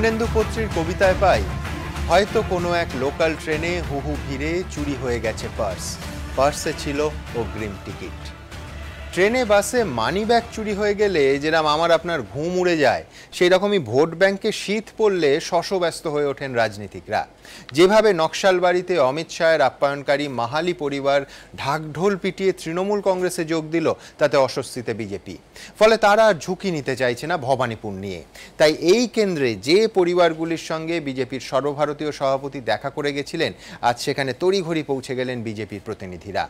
পূর্ণেন্দু পত্রীর কবিতায় পাই, হয়তো কোনো এক লোকাল ট্রেনে হুহু ভিড়ে চুরি হয়ে গেছে পার্সে ছিল অগ্রিম টিকিট। ট্রেনে বাসে মানি ব্যাগ চুরি হয়ে গেলে যেরকম আমার আপনার ঘুম উড়ে যায়, সেই রকমই ভোট ব্যাংকে শীত পড়লে শশব্যস্ত হয়ে ওঠেন রাজনীতিকরা। যেভাবে নকশালবাড়িতে অমিত শাহের আপ্যায়নকারী মাহালি পরিবার ঢাকঢোল পিটিয়ে তৃণমূল কংগ্রেসে যোগ দিল, তাতে অস্বস্তিতে বিজেপি। ফলে তারা আর ঝুঁকি নিতে চাইছে না ভবানীপুর নিয়ে। তাই এই কেন্দ্রে যে পরিবারগুলির সঙ্গে বিজেপির সর্বভারতীয় সভাপতি দেখা করে গেছিলেন, আজ সেখানে তড়িঘড়ি পৌঁছে গেলেন বিজেপির প্রতিনিধিরা।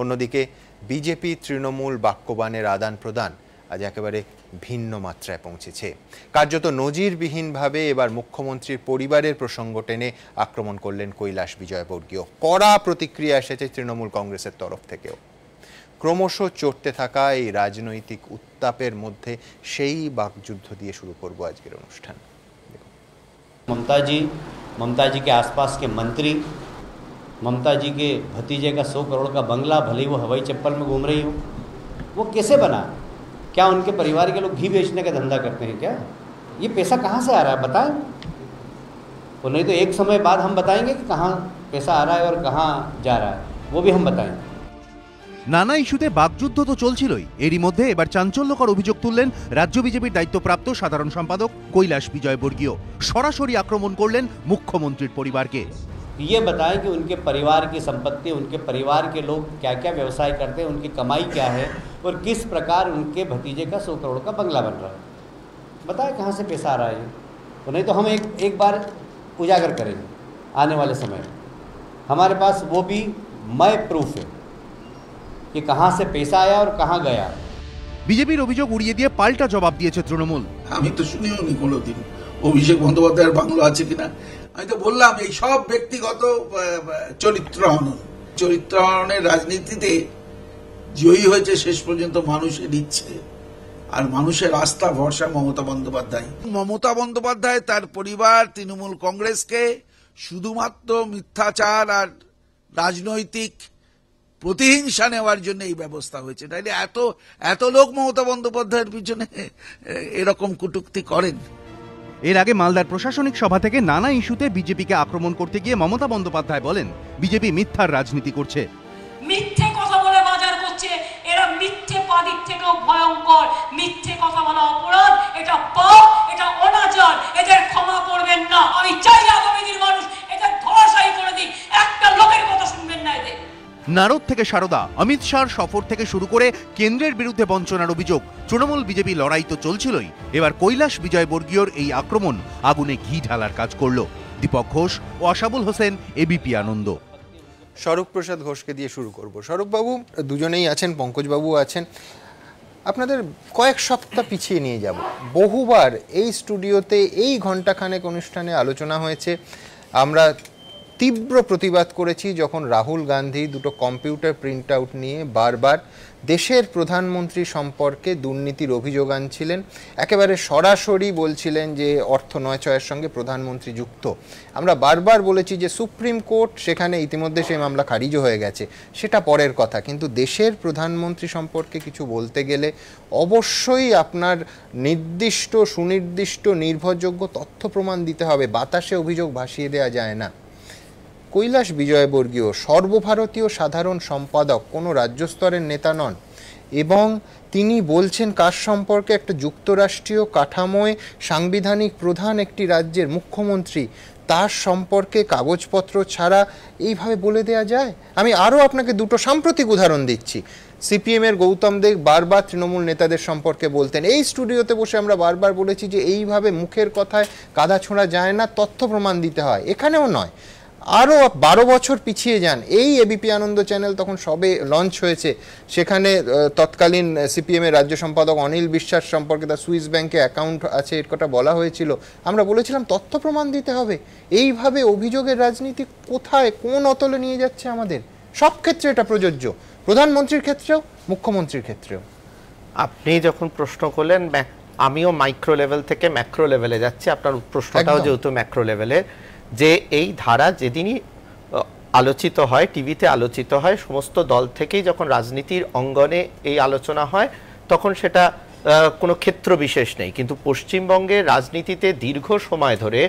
অন্যদিকে বিজেপি তৃণমূল বাক্যবাণের আদান প্রদান আজ একেবারে ভিন্ন মাত্রায় পৌঁছেছে। কার্যত নজিরবিহীনভাবে এবার মুখ্যমন্ত্রীর পরিবারের প্রসঙ্গ টেনে আক্রমণ করলেন কৈলাস বিজয়বর্গীয়। কড়া প্রতিক্রিয়া এসেছে তৃণমূল কংগ্রেসের তরফ থেকেও। ক্রমশ চড়তে থাকা এই রাজনৈতিক উত্তাপের মধ্যে সেই বাকযুদ্ধ দিয়ে শুরু করব আজকের অনুষ্ঠান। ममता जी के आसपास के मंत्री, ममता जी के भतीजे का 100 करोड़ का बंगला, भले ही वो हवाई चप्पल में घूम रही हो, वो कैसे बना? क्या उनके परिवार के लोग घी बेचने का धंधा करते हैं क्या? ये पैसा कहाँ से आ रहा है बताएं? वो नहीं तो एक समय बाद हम बताएंगे कि कहाँ पैसा आ रहा है और कहाँ जा रहा है, वो भी हम बताएंगे। নানা ইস্যুতে বাকযুদ্ধ তো চলছিলই, এরই মধ্যে এবার চাঞ্চল্যকর অভিযোগ তুললেন রাজ্য বিজেপির দায়িত্বপ্রাপ্ত সাধারণ সম্পাদক কৈলাস বিজয়বর্গীয়। সরাসরি আক্রমণ করলেন মুখ্যমন্ত্রীর পরিবারকে। ये बताएं कि उनके परिवार की संपत्ति, उनके परिवार के लोग क्या क्या व्यवसाय करते हैं, उनकी कमाई क्या है और किस प्रकार उनके भतीजे का 100 करोड़ का बंगला बन रहा है। बताएं कहाँ से पैसा आ रहा है। तो नहीं तो हम एक बार उजागर करेंगे आने वाले समय में। हमारे पास वो भी मय प्रूफ है कि कहाँ से पैसा आया और कहाँ गया। বিজেপির অভিযোগ উড়িয়ে দিয়ে পাল্টা জবাব দিয়েছে তৃণমূল। আমি তো শুনিও নি কোনোদিন অভিষেক বন্দ্যোপাধ্যায়ের বাংলো আছে কিনা। আমি তো বললাম এই সব ব্যক্তিগত চরিত্রহরণের রাজনীতিতে জয়ী হয়েছে শেষ পর্যন্ত মানুষের ইচ্ছে আর মানুষের আস্থা ভরসা মমতা বন্দ্যোপাধ্যায় তার পরিবার তৃণমূল কংগ্রেসকে শুধুমাত্র মিথ্যাচার আর রাজনৈতিক প্রতিহিংসা নেওয়ার জন্য এই ব্যবস্থা হয়েছে। তাইলে এত লোক মমতা বন্দ্যোপাধ্যায়ের পিছনে এরকম কটূক্তি করেন। এর আগে মালদার প্রশাসনিক সভা থেকে নানা ইস্যুতে বিজেপিকে আক্রমণ করতে গিয়ে মমতা বন্দ্যোপাধ্যায় বলেন, বিজেপি মিথ্যার রাজনীতি করছে, মিথ্যে কথা বলে বাজার করছে। এরা মিথ্যে পাদিক থেকেও ভয়ঙ্কর। মিথ্যে কথা বলা অপরাধ, এটা পাপ, এটা অনাচার। এদের ক্ষমা করবেন না। আমি চাই আগামী দিন মানুষ এদের ধরাশায়ী করে দিক। একটা লোকের কথা শুনবেন না এদের। নারদ থেকে সারদা, অমিত শাহর সফর থেকে শুরু করে কেন্দ্রের বিরুদ্ধে বঞ্চনার অভিযোগ। তৃণমূল বিজেপি লড়াই তো চলছিলই, এবার কৈলাস বিজয়বর্গীয়র এই আক্রমণ আগুনে ঘি ঢালার কাজ করল। দীপক ঘোষ ও আশাবুল হোসেন, এবিপি আনন্দ। স্বরূপ প্রসাদ ঘোষকে দিয়ে শুরু করব। স্বরূপবাবু দুজনেই আছেন, পঙ্কজবাবু আছেন। আপনাদের কয়েক সপ্তাহ পিছিয়ে নিয়ে যাব। বহুবার এই স্টুডিওতে এই ঘণ্টাখানেক অনুষ্ঠানে আলোচনা হয়েছে। আমরা তীব্র প্রতিবাদ করেছি যখন রাহুল গান্ধী দুটো কম্পিউটার প্রিন্ট আউট নিয়ে বারবার দেশের প্রধানমন্ত্রী সম্পর্কে দুর্নীতির অভিযোগ আনছিলেন। একেবারে সরাসরি বলছিলেন যে অর্থ নয়চয়ের সঙ্গে প্রধানমন্ত্রী যুক্ত। আমরা বারবার বলেছি যে সুপ্রিম কোর্ট সেখানে ইতিমধ্যে সেই মামলা খারিজও হয়ে গেছে, সেটা পরের কথা। কিন্তু দেশের প্রধানমন্ত্রী সম্পর্কে কিছু বলতে গেলে অবশ্যই আপনার নির্দিষ্ট সুনির্দিষ্ট নির্ভরযোগ্য তথ্য প্রমাণ দিতে হবে। বাতাসে অভিযোগ ভাসিয়ে দেওয়া যায় না। কৈলাস বিজয়বর্গীয় সর্বভারতীয় সাধারণ সম্পাদক, কোনো রাজ্য স্তরের নেতা নন, এবং তিনি বলছেন কার সম্পর্কে? একটা যুক্তরাষ্ট্রীয় কাঠামোয় সাংবিধানিক প্রধান একটি রাজ্যের মুখ্যমন্ত্রী, তার সম্পর্কে কাগজপত্র ছাড়া এইভাবে বলে দেয়া যায়? আমি আরও আপনাকে দুটো সাম্প্রতিক উদাহরণ দিচ্ছি। সিপিএমের গৌতম দেব বারবার তৃণমূল নেতাদের সম্পর্কে বলতেন। এই স্টুডিওতে বসে আমরা বারবার বলেছি যে এইভাবে মুখের কথায় কাদা ছোঁড়া যায় না, তথ্য প্রমাণ দিতে হয়। এখানেও নয়, আরও 12 বছর পিছিয়ে যান। এই এবিপি আনন্দ চ্যানেল তখন সবে লঞ্চ হয়েছে, সেখানে তৎকালীন সিপিএমের রাজ্য সম্পাদক অনিল বিশ্বাস সম্পর্কে তার সুইস ব্যাংকে অ্যাকাউন্ট আছে এর কথা বলা হয়েছিল। আমরা বলেছিলাম তথ্য প্রমাণ দিতে হবে। এইভাবে অভিযোগের রাজনীতি কোথায় কোন অতলে নিয়ে যাচ্ছে আমাদের। সব ক্ষেত্রে এটা প্রযোজ্য, প্রধানমন্ত্রীর ক্ষেত্রেও মুখ্যমন্ত্রীর ক্ষেত্রেও। আপনি যখন প্রশ্ন করলেন, আমিও মাইক্রো লেভেল থেকে ম্যাক্রো লেভেলে যাচ্ছি। আপনার প্রশ্নটাও যেহেতু ম্যাক্রো লেভেলের, যে এই ধারা যেদিনই আলোচিত হয়, টিভিতে আলোচিত হয়, সমস্ত দল থেকেই যখন রাজনীতির অঙ্গনে এই আলোচনা হয়, তখন সেটা কোনো ক্ষেত্র বিশেষ নেই, কিন্তু পশ্চিমবঙ্গের রাজনীতিতে দীর্ঘ সময় ধরে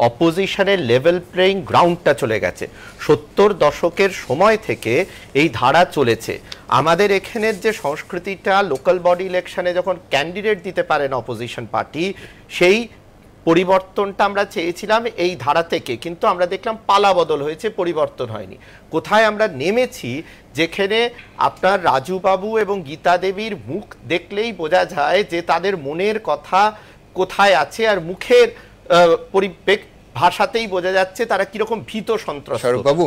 অপোজিশনের লেভেল প্লেইং গ্রাউন্ডটা চলে গেছে। 70 দশকের সময় থেকে এই ধারা চলেছে। আমাদের এখানের যে সংস্কৃতিটা, লোকাল বডি ইলেকশনে যখন ক্যান্ডিডেট দিতে পারেন অপোজিশন পার্টি, সেই পরিবর্তনটা আমরা চেয়েছিলাম এই ধারা থেকে, কিন্তু আমরা দেখলাম পালা বদল হয়েছে, পরিবর্তন হয়নি। কোথায় আমরা নেমেছি, যেখানে আপনার রাজুবাবু এবং গীতা দেবীর মুখ দেখলেই বোঝা যায় যে তাদের মনের কথা কোথায় আছে, আর মুখের ভাষাতেই বোঝা যাচ্ছে তারা কিরকম ভীত সন্ত্রস্ত। স্বরূপবাবু,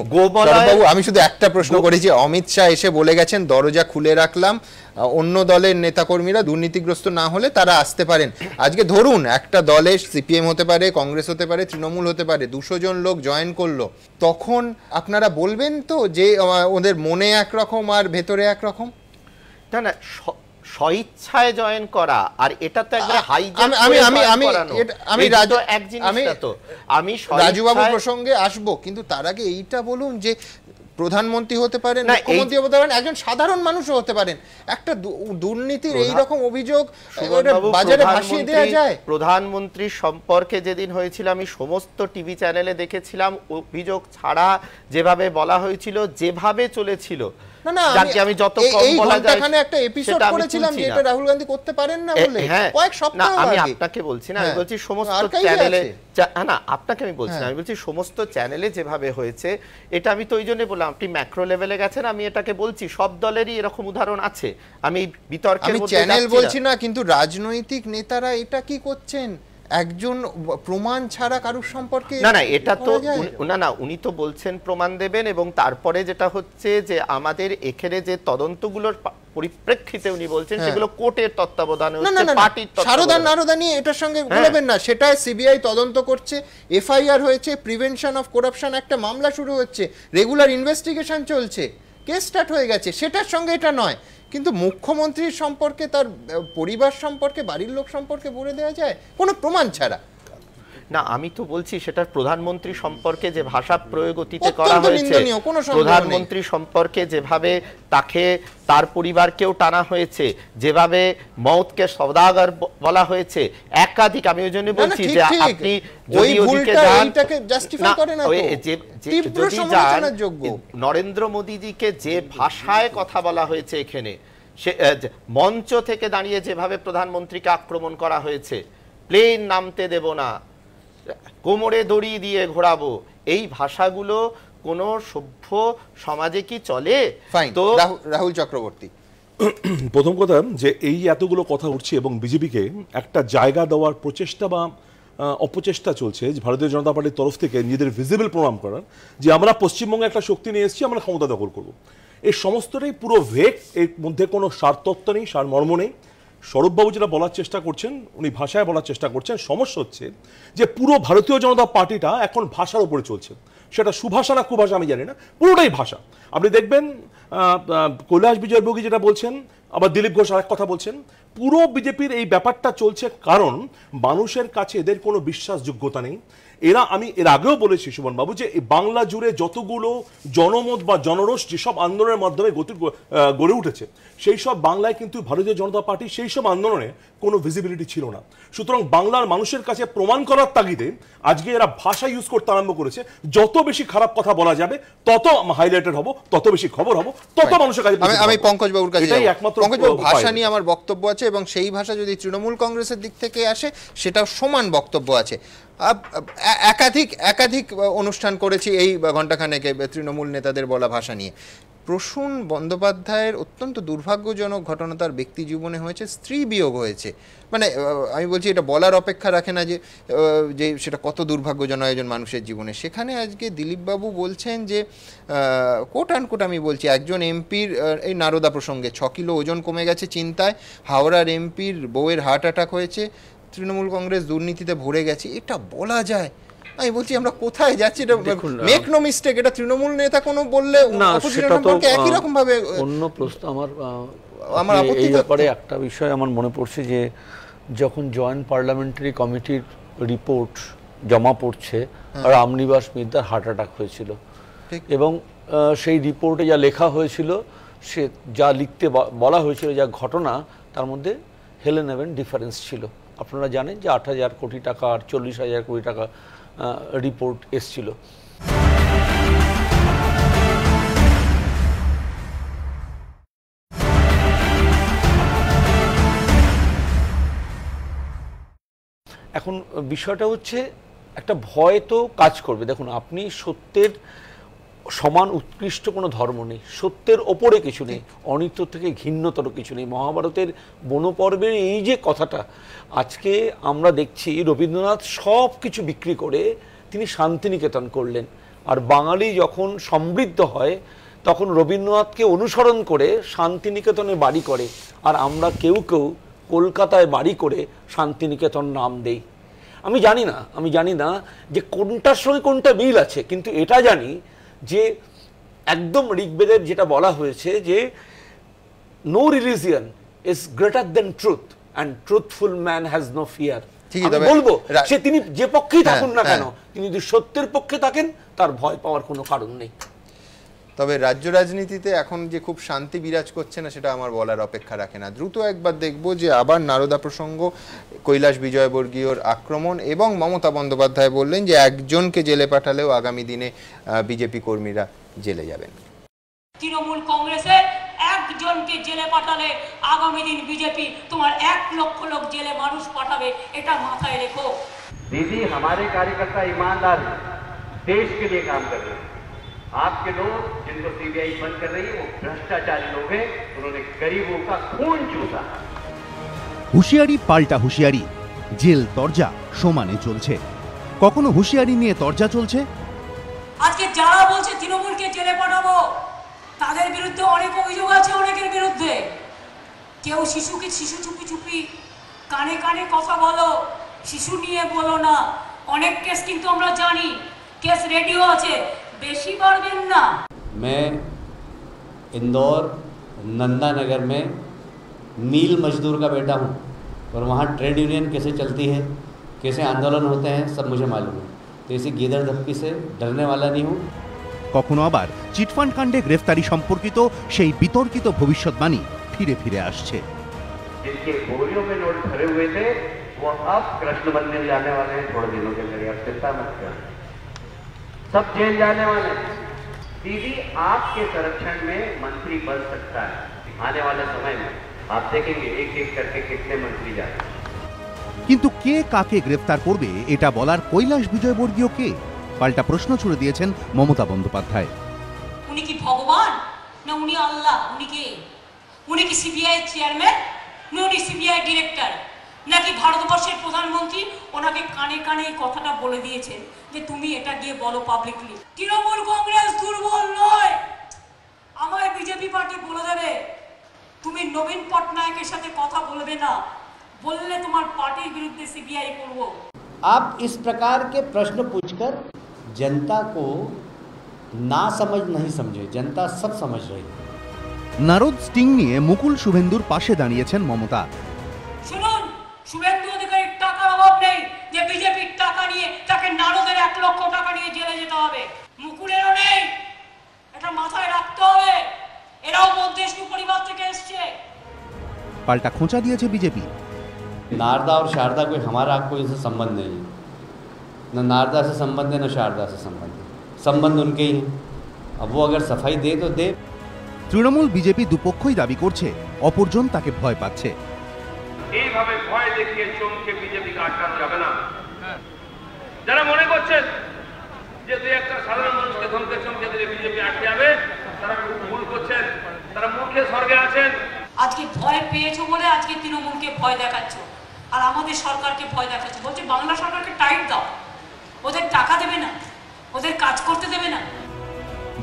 আমি শুধু একটা প্রশ্ন করেছি, অমিত শাহ এসে বলে গেছেন দরজা খুলে রাখলাম, অন্য দলের নেতাকর্মীরা দুর্নীতিগ্রস্ত না হলে তারা আসতে পারেন। আজকে ধরুন একটা দলে সিপিএম হতে পারে, কংগ্রেস হতে পারে, তৃণমূল হতে পারে, 200 জন লোক জয়েন করলো, তখন আপনারা বলবেন তো যে ওদের মনে একরকম আর ভেতরে একরকম? না না, স্বইচ্ছায় জয়েন করা আর এটা তো একবার আমি রাজুবাবু প্রসঙ্গে আসবো, কিন্তু তার আগে এইটা বলুন যে প্রধানমন্ত্রী হতে পারেন, মুখ্যমন্ত্রী হতে পারেন, একজন সাধারণ মানুষও হতে পারেন, একটা দুর্নীতির এইরকম অভিযোগ বাজারে ভাসিয়ে দেওয়া যায়? প্রধানমন্ত্রীর সম্পর্কে যেদিন হয়েছিল আমি সমস্ত টিভি চ্যানেলে দেখেছিলাম, অভিযোগ ছাড়া যেভাবে বলা হয়েছিল, যেভাবে চলেছিল, আমি যত কম বলা যায় একটা এপিসোড করেছিলাম যে এটা রাহুল গান্ধী করতে পারেন না বলে কয়েক সপ্তাহ আগে। আমি আপনাকে বলছি না, আমি বলছি সমস্ত চ্যানেলে, না আপনাকে আমি বলছি না, আমি বলছি সমস্ত চ্যানেলে যেভাবে হয়েছে, এটা আমি তো ওই জন্য বললাম আপনি ম্যাক্রো লেভেলে গেছেন, আমি এটাকে বলছি সব দলেরই এরকম উদাহরণ আছে। আমি বিতর্কের মধ্যে চ্যানেল বলছি না, কিন্তু রাজনৈতিক নেতারা এটা কি করছেন? একজন প্রমাণ ছাড়া কারুর সম্পর্কে না, এটা তো না, উনি তো বলছেন প্রমাণ দেবেন, এবং তারপরে যেটা হচ্ছে যে আমাদের এখানে যে তদন্তগুলোর পরিপ্রেক্ষিতে উনি বলছেন সেগুলো কোর্টের তত্ত্বাবধানে হচ্ছে, পার্টির নারদা নিয়ে এটার সঙ্গে বলবেন না, সেটা সিবিআই তদন্ত করছে, এফআইআর হয়েছে, প্রিভেনশন অফ করাপশন একটা মামলা শুরু হচ্ছে, রেগুলার ইনভেস্টিগেশন চলছে, কেস স্টার্ট হয়ে গেছে, সেটার সঙ্গে এটা নয়। কিন্তু মুখ্যমন্ত্রীর সম্পর্কে, তার পরিবার সম্পর্কে, বাড়ির লোক সম্পর্কে বলে দেওয়া যায় কোনো প্রমাণ ছাড়া? না, আমি তো বলছি সেটার প্রধানমন্ত্রী সম্পর্কে যে ভাষা প্রয়োগ অতীতে করা হয়েছে, প্রধানমন্ত্রী সম্পর্কে যেভাবে তাকে, তার পরিবারকেও টানা হয়েছে, যেভাবে মওতকে সওদাগর বলা হয়েছে একাধিক, আমি ওই জন্য বলছি যে আপনি যদি ওদিকে যান, নরেন্দ্র মোদীজিকে যে ভাষায় কথা বলা হয়েছে এখানে, সে মঞ্চ থেকে দাঁড়িয়ে যেভাবে প্রধানমন্ত্রীকে আক্রমণ করা হয়েছে, প্লেন নামতে দেব না, কোমরে দড়ি দিয়ে ঘোরাবো, এই ভাষাগুলো কোন সভ্য সমাজে কি চলে? তো রাহুল চক্রবর্তী, প্রথম কথা যে এই এতগুলো কথা উঠছে এবং বিজেপিকে একটা জায়গা দেওয়ার প্রচেষ্টা বা অপচেষ্টা চলছে ভারতীয় জনতা পার্টির তরফ থেকে নিজেদের ভিজিবল প্রমাণ করার, যে আমরা পশ্চিমবঙ্গে একটা শক্তি নিয়ে এসেছি, আমরা ক্ষমতা দখল করব। এই সমস্তটাই পুরো ভেক, এর মধ্যে কোনো সারতত্ত্ব নেই, সারমর্ম নেই। স্বরূপবাবু যেটা বলার চেষ্টা করছেন, উনি ভাষায় বলার চেষ্টা করছেন, সমস্যা হচ্ছে যে পুরো ভারতীয় জনতা পার্টিটা এখন ভাষার উপরে চলছে। সেটা সুভাষা না কুভাষা আমি জানি না, পুরোটাই ভাষা। আপনি দেখবেন কৈলাস বিজয়বর্গী যেটা বলছেন, আবার দিলীপ ঘোষ আরেক কথা বলছেন, পুরো বিজেপির এই ব্যাপারটা চলছে কারণ মানুষের কাছে এদের কোনো বিশ্বাসযোগ্যতা নেই। এরা, আমি এর আগেও বলেছি সুমনবাবু, যে বাংলা জুড়ে যতগুলো জনমত বা জনরোষ যেসব আন্দোলনের মাধ্যমে গড়ে উঠেছে, সেই সব বাংলায় কিন্তু ভারতীয় জনতা পার্টি সেই সব আন্দোলনে কোনো ভিজিবিলিটি ছিল না। সুতরাং বাংলার মানুষের কাছে প্রমাণ করার তাগিদে আজকে এরা ভাষা ইউজ করতে আরম্ভ করেছে। যত বেশি খারাপ কথা বলা যাবে, তত হাইলাইটেড হবো, তত বেশি খবর হবো, তত মানুষের কাছে। আমি পঙ্কজ বাবুর কাছে এটাই একমাত্র ভাষা নিয়ে আমার বক্তব্য আছে, এবং সেই ভাষা যদি তৃণমূল কংগ্রেসের দিক থেকে আসে সেটাও সমান বক্তব্য আছে। একাধিক অনুষ্ঠান করেছি এই ঘণ্টাখানেকে তৃণমূল নেতাদের বলা ভাষা নিয়ে। প্রসূন বন্দ্যোপাধ্যায়ের অত্যন্ত দুর্ভাগ্যজনক ঘটনা তার ব্যক্তি জীবনে হয়েছে, স্ত্রী বিয়োগ হয়েছে। মানে আমি বলছি এটা বলার অপেক্ষা রাখে না যে সেটা কত দুর্ভাগ্যজনক একজন মানুষের জীবনে। সেখানে আজকে দিলীপবাবু বলছেন যে কোট আনকোট আমি বলছি, একজন এমপির, এই নারদা প্রসঙ্গে 6 কিলো ওজন কমে গেছে চিন্তায়, হাওড়ার এমপির বউয়ের হার্ট অ্যাটাক হয়েছে, তৃণমূল কংগ্রেস দুর্নীতিতে ভরে গেছে, এটা বলা যায়? আমি বলছি আমরা কোথায় যাচ্ছি? এটা মেক নো মিস্টেক, এটা তৃণমূল নেতা কোনো বললে একই রকম ভাবে অন্য প্রশ্ন। আমার এই ব্যাপারে একটা বিষয় আমার মনে পড়ছে, যে যখন জয়েন্ট পার্লামেন্টারি কমিটির রিপোর্ট জমা পড়ছে, রামনিবাস মিত্তার হার্ট অ্যাটাক হয়েছিল, এবং সেই রিপোর্টে যা লেখা হয়েছিল, সে যা লিখতে বলা হয়েছিল, যা ঘটনা, তার মধ্যে হেলে নেবেন ডিফারেন্স ছিল। আপনারা জানেন যে 8,000 কোটি টাকা আর 40,000 কোটি টাকা রিপোর্ট এসছিল। এখন বিষয়টা হচ্ছে একটা ভয় তো কাজ করবে। দেখুন, আপনি সত্যের সমান উৎকৃষ্ট কোনো ধর্ম নেই, সত্যের ওপরে কিছু নেই, অনিত্য থেকে ঘৃণ্যতর কিছু নেই। মহাভারতের বনপর্বের এই যে কথাটা, আজকে আমরা দেখছি রবীন্দ্রনাথ সব কিছু বিক্রি করে তিনি শান্তিনিকেতন করলেন। আর বাঙালি যখন সমৃদ্ধ হয় তখন রবীন্দ্রনাথকে অনুসরণ করে শান্তিনিকেতনে বাড়ি করে, আর আমরা কেউ কেউ কলকাতায় বাড়ি করে শান্তিনিকেতন নাম দেই। আমি জানি না যে কোনটার সঙ্গে কোনটা মিল আছে, কিন্তু এটা জানি যে একদম ঋগ্বেদের যেটা বলা হয়েছে যে no religion is greater than truth and truthful man has no fear. বলবো সে তিনি যে পক্ষেই থাকুন না কেন, তিনি যদি সত্যের পক্ষে থাকেন তার ভয় পাওয়ার কোনো কারণ নেই। তবে রাজ্য রাজনীতিতে এখন যে খুব শান্তি বিরাজ করছে না সেটা আমার বলার অপেক্ষা রাখে না। দ্রুত একবার দেখব যে আবার নারদা প্রসঙ্গ, কৈলাস বিজয়বর্গীয়র আক্রমণ এবং মমতা বন্দ্যোপাধ্যায় বললেন যে একজনকে জেলে পাঠালেও আগামী দিনে বিজেপি কর্মীরা জেলে যাবেন। তৃণমূল কংগ্রেসের একজনকে জেলে পাঠালে আগামী দিন বিজেপি তোমার 1 লক্ষ লোক জেলে মানুষ পাঠাবে, এটা মাথায় রেখো। दीदी, हमारे कार्यकर्ता ईमानदार हैं, देश के लिए काम कर रहे हैं। आपके लोग जिनको सीबीआई बंद कर रही है वो भ्रष्टाचारी लोग हैं, उन्होंने गरीबों का खून चूसा। হুঁশিয়ারি পাল্টা হুঁশিয়ারি, জেল দরজা সমানে চলছে। কখনো হুঁশিয়ারি নিয়ে দরজা চলছে। আজকে যারা বলছে তৃণমূলকে জেলে পাঠাবো তাদের বিরুদ্ধে অনেক অভিযোগ আছে, অনেকের বিরুদ্ধে। কেউ শিশু চুপি চুপি কানে কানে কথা বলো, শিশু নিয়ে বলো না। অনেক কেস কিন্তু আমরা জানি, কেস রেডিও আছে, বেশি পারবেন না। मैं इंदौर नंदा नगर में मील मजदूर का बेटा हूँ, और वहाँ ट्रेड यूनियन कैसे चलती है, कैसे आंदोलन होते हैं, सब मुझे मालूम है। तो इसी गीदड़ धपकी से डरने वाला नहीं हूँ। কখনো আবার চিটফান্ড কাণ্ডে গ্রেফতারি সম্পর্কিত সেই বিতর্কিত ভবিষ্যৎবাণী ফিরে ফিরে আসছে। जिनके बोरियों में नोट भरे हुए थे वो अब कृष्ण मंदिर जाने वाले हैं थोड़े दिनों के लिए, अब चिंता मत करें, सब जेल जाने वाले हैं। दीदी, आपके संरक्षण में मंत्री बन सकता है आने वाले समय में, आप देखेंगे एक एक करके कितने मंत्री जाए। কিন্তু কে কাকে গ্রেফতার করবে এটা বলার কৈলাস বিজয়বর্গীয় কে? পাল্টা প্রশ্ন ছুড়ে দিয়েছেন মমতা বন্দ্যোপাধ্যায়। উনি কি ভগবান না উনি আল্লাহ? উনি কে? উনি কি সিবিআই চেয়ারম্যান না উনি সিবিআই ডিরেক্টর, নাকি ভারতবর্ষের প্রধানমন্ত্রী ওনাকে কানে কানে এই কথাটা বলে দিয়েছেন যে তুমি এটা গিয়ে বলো পাবলিকলি? তৃণমূল কংগ্রেস দুর্বল নয়, আমার বিজেপি পার্টি বলে দেবে তুমি নবীন পটনায়কের সাথে কথা বলবে না, বললে তোমার পার্টির বিরুদ্ধে সিবিআই করব। आप इस प्रकार के प्रश्न पूछकर जनता को ना समझ नहीं समझे, जनता सब समझ रही है। নারদ স্টিং নিয়ে মুকুল শুভেন্দুর পাশে দাঁড়িয়েছেন মমতা। শুনুন, শুভেন্দু অধিকারীর টাকার অভাব নেই যে বিজেপির টাকা নিয়ে তাকে নারদের 1 লক্ষ টাকা নিয়ে জেলে যেতে হবে। মুকুলেরও নেই, এটা মাথায় রাখতে হবে। এরাও মধ্যস্থ পরিবার থেকে এসছে। পাল্টা খোঁচা দিয়েছে বিজেপি। नारदा और शारदा कोई हमारा कोई इससे संबंध नहीं है, न नारदा से संबंध है न शारदा से संबंध है, संबंध उनके ही हैं। अब वो अगर सफाई दे तो दे। তৃণমূল বিজেপি দুপক্ষই দাবি করছে অপরজন তাকে ভয় পাচ্ছে। এইভাবে ভয় দেখিয়ে চমকে বিজেপিকে আটকানো যাবে না। যারা মনে করছেন যে দুই একটা সাধারণ মানুষকে ধমকে চমকে দিলে বিজেপি আটকে যাবে, তারা খুব ভুল করছেন, তারা মূর্খে স্বর্গে আছেন। আজকে ভয় পেয়েছো বলে আজকে তৃণমূলকে ভয় দেখাচ্ছ, আর আমাদের সরকারকে ভয় দেখাচ্ছ। বলছে বাংলা সরকারকে টাইট দাও, ওদের টাকা দেবে না, ওদের কাজ করতে দেবে না।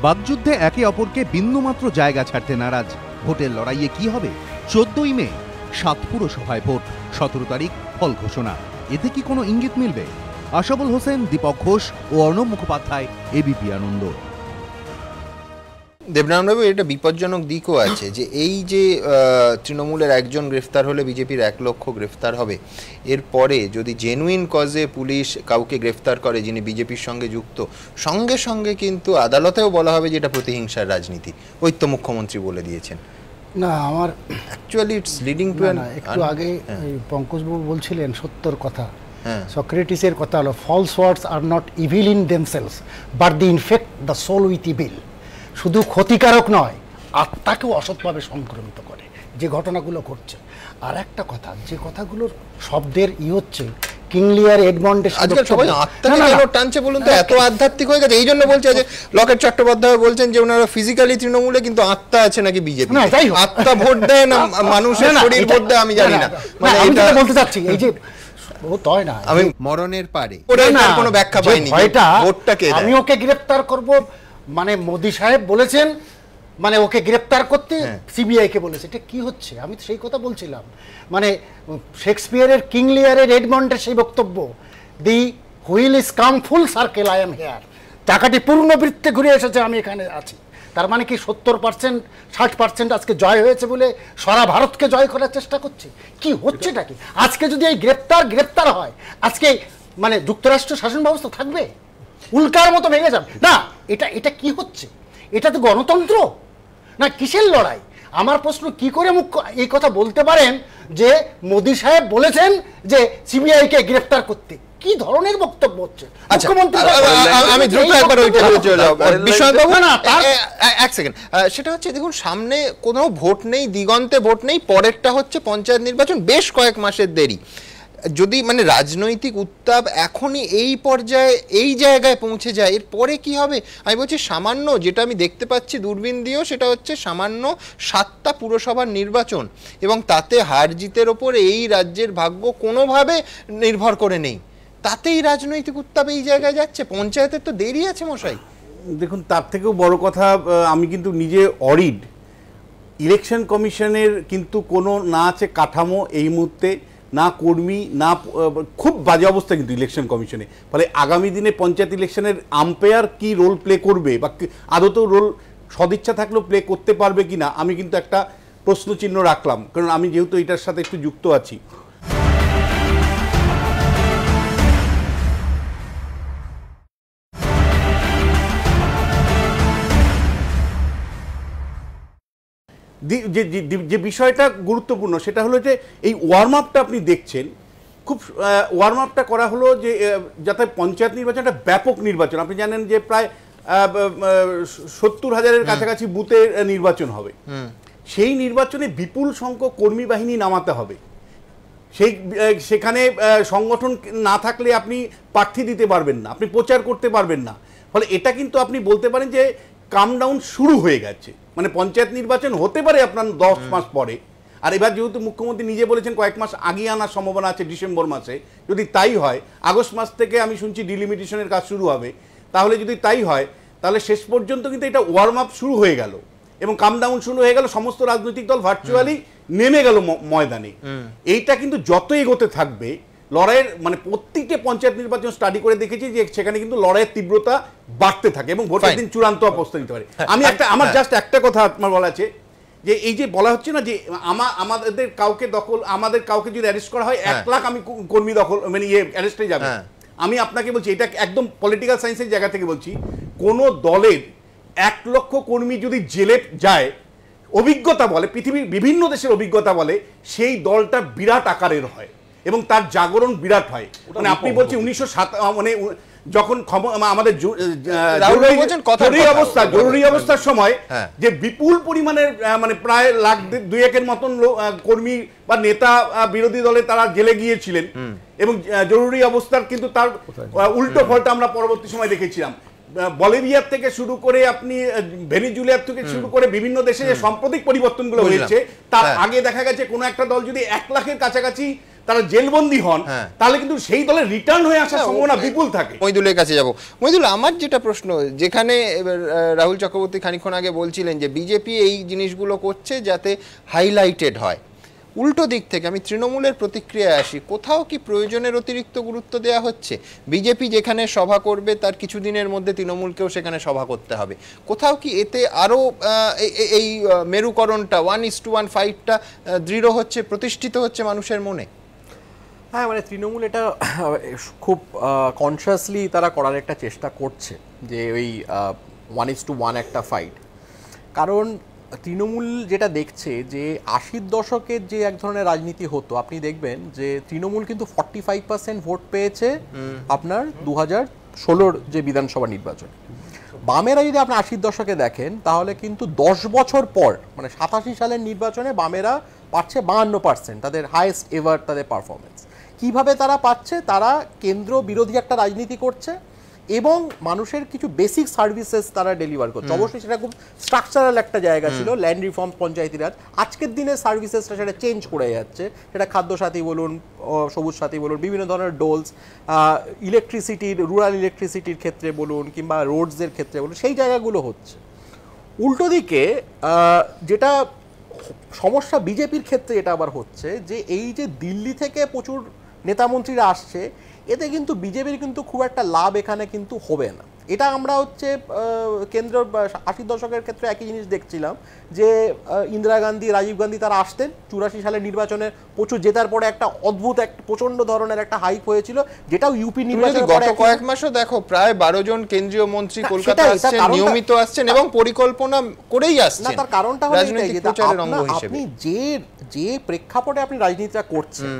বাগযুদ্ধে একে অপরকে বিন্দুমাত্র জায়গা ছাড়তে নারাজ। ভোটের লড়াইয়ে কি হবে? 14ই মে 7 পুরসভায় ভোট, 17 তারিখ ফল ঘোষণা। এতে কি কোনো ইঙ্গিত মিলবে? আশাবুল হোসেন, দীপক ঘোষ ও অর্ণব মুখোপাধ্যায়, এবিপি আনন্দ। দেবনারায়ণবাবু, এটা বিপজ্জনক দিকও আছে যে এই যে তৃণমূলের একজন গ্রেফতার হলে বিজেপির 1 লক্ষ গ্রেফতার হবে। এরপরে যদি জেনুইন কজে পুলিশ কাউকে গ্রেফতার করে যিনি বিজেপির সঙ্গে যুক্ত, সঙ্গে সঙ্গে কিন্তু আদালতেও বলা হবে যে এটা প্রতিহিংসার রাজনীতি। ওই তো মুখ্যমন্ত্রী বলে দিয়েছেন। না আমার অ্যাকচুয়ালি ইটস লিডিং টু একটু আগে পঙ্কজবাবু বলছিলেন সত্যর কথা, সক্রেটিসের কথা হলো false words are not evil in themselves but they infect the soul with evil. শুধু ক্ষতিকারক নয়, আত্মাকেও অসৎভাবে সংক্রমিত করে যে ঘটনাগুলো ঘটছে। আর একটা কথা, যে কথাগুলোর শব্দের হচ্ছে কিং লিয়ার এডমন্ডের, আজকাল সবাই আত্মাকে কেন টানছে বলুন তো, এত আধ্যাত্মিক হয়ে গেছে। এই জন্য বলছে যে লকেট চট্টোপাধ্যায় বলছেন যে ওনারা ফিজিক্যালি তৃণমূলে, কিন্তু আত্মা আছে নাকি বিজেপি। আত্মা ভোট দেয় না মানুষের শরীর ভোট দেয়, আমি জানি না। মানে এটা বলতে চাচ্ছি এই যে ও তয় না, আমি মরণের পারে কোনো ব্যাখ্যা পাইনি। ভোটটাকে আমি ওকে গ্রেফতার করব মানে মোদি সাহেব বলেছেন, মানে ওকে গ্রেফতার করতে সিবিআই কে বলেছে। এটা কি হচ্ছে? আমি তো সেই কথা বলছিলাম, মানে শেক্সপিয়ারের কিং লিয়ারের এডমন্ডের সেই বক্তব্য, the wheel is come full circle, I am here. টাকাটি পূর্ণ বৃত্তে ঘুরে এসেছে, আমি এখানে আছি। তার মানে কি 70% 60% আজকে জয় হয়েছে বলে সারা ভারতকে জয় করার চেষ্টা করছে? কি হচ্ছেটা কি? আজকে যদি এই গ্রেপ্তার হয়, আজকে মানে যুক্তরাষ্ট্র শাসন ব্যবস্থা থাকবে? উল্কার মতো ভেঙে যাবে না। এটা কি হচ্ছে? এটা তো গণতন্ত্র না, কিসের লড়াই? আমার প্রশ্ন, কি করে এই কথা বলতে পারেন যে মোদি সাহেব বলেছেন যে সিবিআই কে গ্রেফতার করতে? কি ধরনের বক্তব্য হচ্ছে? আমি দ্রুত একবার ওইটা চলে যাব বিষয়বাবু। না এক সেকেন্ড, সেটা হচ্ছে দেখুন, সামনে কোনো ভোট নেই, দিগন্তে ভোট নেই, পরেরটা হচ্ছে পঞ্চায়েত নির্বাচন, বেশ কয়েক মাসের দেরি। যদি মানে রাজনৈতিক উত্তাপ এখনই এই পর্যায়ে এই জায়গায় পৌঁছে যায়, এর পরে কি হবে? আমি বলছি সামান্য, যেটা আমি দেখতে পাচ্ছি দূরবীন দিয়েও, সেটা হচ্ছে সামান্য 7টা পুরসভার নির্বাচন, এবং তাতে হার জিতের ওপর এই রাজ্যের ভাগ্য কোনোভাবে নির্ভর করে নেই। তাতেই রাজনৈতিক উত্তাপ এই জায়গায় যাচ্ছে, পঞ্চায়েতের তো দেরি আছে মশাই। দেখুন, তার থেকেও বড় কথা, আমি কিন্তু নিজে অডিট, ইলেকশন কমিশনের কিন্তু কোনো না আছে কাঠামো এই মুহূর্তে, না কর্মী, না, খুব বাজে অবস্থা কিন্তু ইলেকশন কমিশনে। ফলে আগামী দিনে পঞ্চায়েত ইলেকশনের আম্পায়ার কি রোল প্লে করবে, বা আদতেও রোল সদিচ্ছা থাকলেও প্লে করতে পারবে কি না, আমি কিন্তু একটা প্রশ্নচিহ্ন রাখলাম, কারণ আমি যেহেতু এটার সাথে একটু যুক্ত আছি। যে বিষয়টা গুরুত্বপূর্ণ সেটা হলো যে এই ওয়ার্ম আপটা আপনি দেখছেন, খুব ওয়ার্ম আপটা করা হলো যে যাতে পঞ্চায়েত নির্বাচনটা ব্যাপক নির্বাচন। আপনি জানেন যে প্রায় 70,000-এর কাছাকাছি বুথে নির্বাচন হবে। সেই নির্বাচনে বিপুল সংখ্যক কর্মী বাহিনী নামাতে হবে। সেখানে সংগঠন না থাকলে আপনি প্রার্থী দিতে পারবেন না, আপনি প্রচার করতে পারবেন না। ফলে এটা কিন্তু আপনি বলতে পারেন যে কাম ডাউন শুরু হয়ে গেছে। মানে পঞ্চায়েত নির্বাচন হতে পারে আপনার 10 মাস পরে, আর এবার যেহেতু মুখ্যমন্ত্রী নিজে বলেছেন কয়েক মাস আগে আনার সম্ভাবনা আছে, ডিসেম্বর মাসে। যদি তাই হয়, আগস্ট মাস থেকে আমি শুনছি ডিলিমিটেশনের কাজ শুরু হবে, তাহলে যদি তাই হয় তাহলে শেষ পর্যন্ত কিন্তু এটা ওয়ার্ম আপ শুরু হয়ে গেল এবং কাম ডাউন শুরু হয়ে গেল। সমস্ত রাজনৈতিক দল ভার্চুয়ালি নেমে গেল ময়দানে। এইটা কিন্তু যত এগোতে থাকবে লড়াইয়ের, মানে প্রত্যেকটা পঞ্চায়েত নির্বাচন স্টাডি করে দেখেছি যে সেখানে কিন্তু লড়াইয়ের তীব্রতা বাড়তে থাকে এবং ভোটের দিন চূড়ান্ত অবস্থা নিতে পারে। আমি আমার জাস্ট একটা কথা আপনার বলা আছে, যে এই যে বলা হচ্ছে না যে আমাদের কাউকে যদি অ্যারেস্ট করা হয় 1 লাখ আমি কর্মী দখল মানে অ্যারেস্টে যাবে। আমি আপনাকে বলছি, এটা একদম পলিটিক্যাল সায়েন্সের জায়গা থেকে বলছি, কোন দলের 1 লক্ষ কর্মী যদি জেলে যায়, অভিজ্ঞতা বলে, পৃথিবীর বিভিন্ন দেশের অভিজ্ঞতা বলে, সেই দলটা বিরাট আকারের হয় এবং তার জাগরণ বিরাট হয়। মানে আপনি বলছি 1907 মানে যখন আমাদের জরুরি অবস্থার সময় যে বিপুল পরিমাণের মানে প্রায় 1,2,1,000-এর মতন কর্মী বা নেতা বিরোধী দলে তারা জেলে গিয়েছিলেন এবং জরুরি অবস্থার কিন্তু তার উল্টো ফলটা আমরা পরবর্তী সময় দেখেছিলাম। বলিভিয়ার থেকে শুরু করে আপনি ভেনিজুয়েলার থেকে শুরু করে বিভিন্ন দেশে যে সাম্প্রতিক পরিবর্তনগুলো হয়েছে, তার আগে দেখা গেছে কোনো একটা দল যদি 1 লাখের কাছাকাছি তারা জেলবন্দি হন, তাহলে কিন্তু সেই দলের রিটার্ন হয়ে আসার সম্ভাবনা বিপুল থাকে। মইদুলের কাছে যাব। মইদুল, আমার যেটা প্রশ্ন, যেখানে রাহুল চক্রবর্তী খানিকক্ষণ আগে বলছিলেন যে বিজেপি এই জিনিসগুলো করছে যাতে হাইলাইটেড হয়, উল্টো দিক থেকে আমি তৃণমূলের প্রতিক্রিয়ায় আসি। কোথাও কি প্রয়োজনের অতিরিক্ত গুরুত্ব দেওয়া হচ্ছে? বিজেপি যেখানে সভা করবে তার কিছুদিনের মধ্যে তৃণমূলকেও সেখানে সভা করতে হবে। কোথাও কি এতে আরও এই মেরুকরণটা 1:1 ফাইটটা দৃঢ় হচ্ছে, প্রতিষ্ঠিত হচ্ছে মানুষের মনে? হ্যাঁ, মানে তৃণমূল এটা খুব কনসিয়াসলি তারা করার একটা চেষ্টা করছে যে ওই 1:1 একটা ফাইট। কারণ তৃণমূল যেটা দেখছে যে 80-র দশকের যে এক ধরনের রাজনীতি হতো, আপনি দেখবেন যে তৃণমূল কিন্তু 45% ভোট পেয়েছে আপনার 2016-র যে বিধানসভা নির্বাচন। বামেরা যদি আপনি 80-র দশকে দেখেন তাহলে কিন্তু 10 বছর পর মানে 87 সালের নির্বাচনে বামেরা পাচ্ছে 52%, তাদের হাইয়েস্ট এভার তাদের পারফরমেন্স। কিভাবে তারা পাচ্ছে? তারা কেন্দ্র বিরোধী একটা রাজনীতি করছে এবং মানুষের কিছু বেসিক সার্ভিসেস তারা ডেলিভার করছে। অবশ্যই সেটা খুব স্ট্রাকচারাল একটা জায়গা ছিল, ল্যান্ড রিফর্ম, পঞ্চায়েতি রাজ। আজকের দিনে সার্ভিসেসটা সেটা চেঞ্জ করে যাচ্ছে, সেটা খাদ্য সাথী বলুন, সবুজ সাথী বলুন, বিভিন্ন ধরনের ডোলস, ইলেকট্রিসিটির, রুরাল ইলেকট্রিসিটির ক্ষেত্রে বলুন কিংবা রোডসের ক্ষেত্রে বলুন, সেই জায়গাগুলো হচ্ছে। উল্টো দিকে যেটা সমস্যা বিজেপির ক্ষেত্রে এটা আবার হচ্ছে যে এই যে দিল্লি থেকে প্রচুর নেতামন্ত্রীরা আসছে, এতে কিন্তু বিজেপির কিন্তু খুব একটা লাভ এখানে কিন্তু হবে না। এটা আমরা হচ্ছে কেন্দ্র 80 দশকের ক্ষেত্রে একই জিনিস দেখছিলাম যে ইন্দিরা গান্ধী, রাজীব গান্ধী তারা আসতেন 84 সালের নির্বাচনে প্রচুর জেতার পরে একটা অদ্ভুত একটা প্রচন্ড ধরনের একটা হাইপ হয়েছিল, যেটাও ইউপি নির্বাচনের পরে গত কয়েক মাসও দেখো প্রায় 12 জন কেন্দ্রীয় মন্ত্রী কলকাতা আসছেন, নিয়মিত আসছেন এবং পরিকল্পনা করেই আসছেন। না, তার কারণটা হলো এটাই যে আপনি যে প্রেক্ষাপটে আপনি রাজনীতিটা করছেন,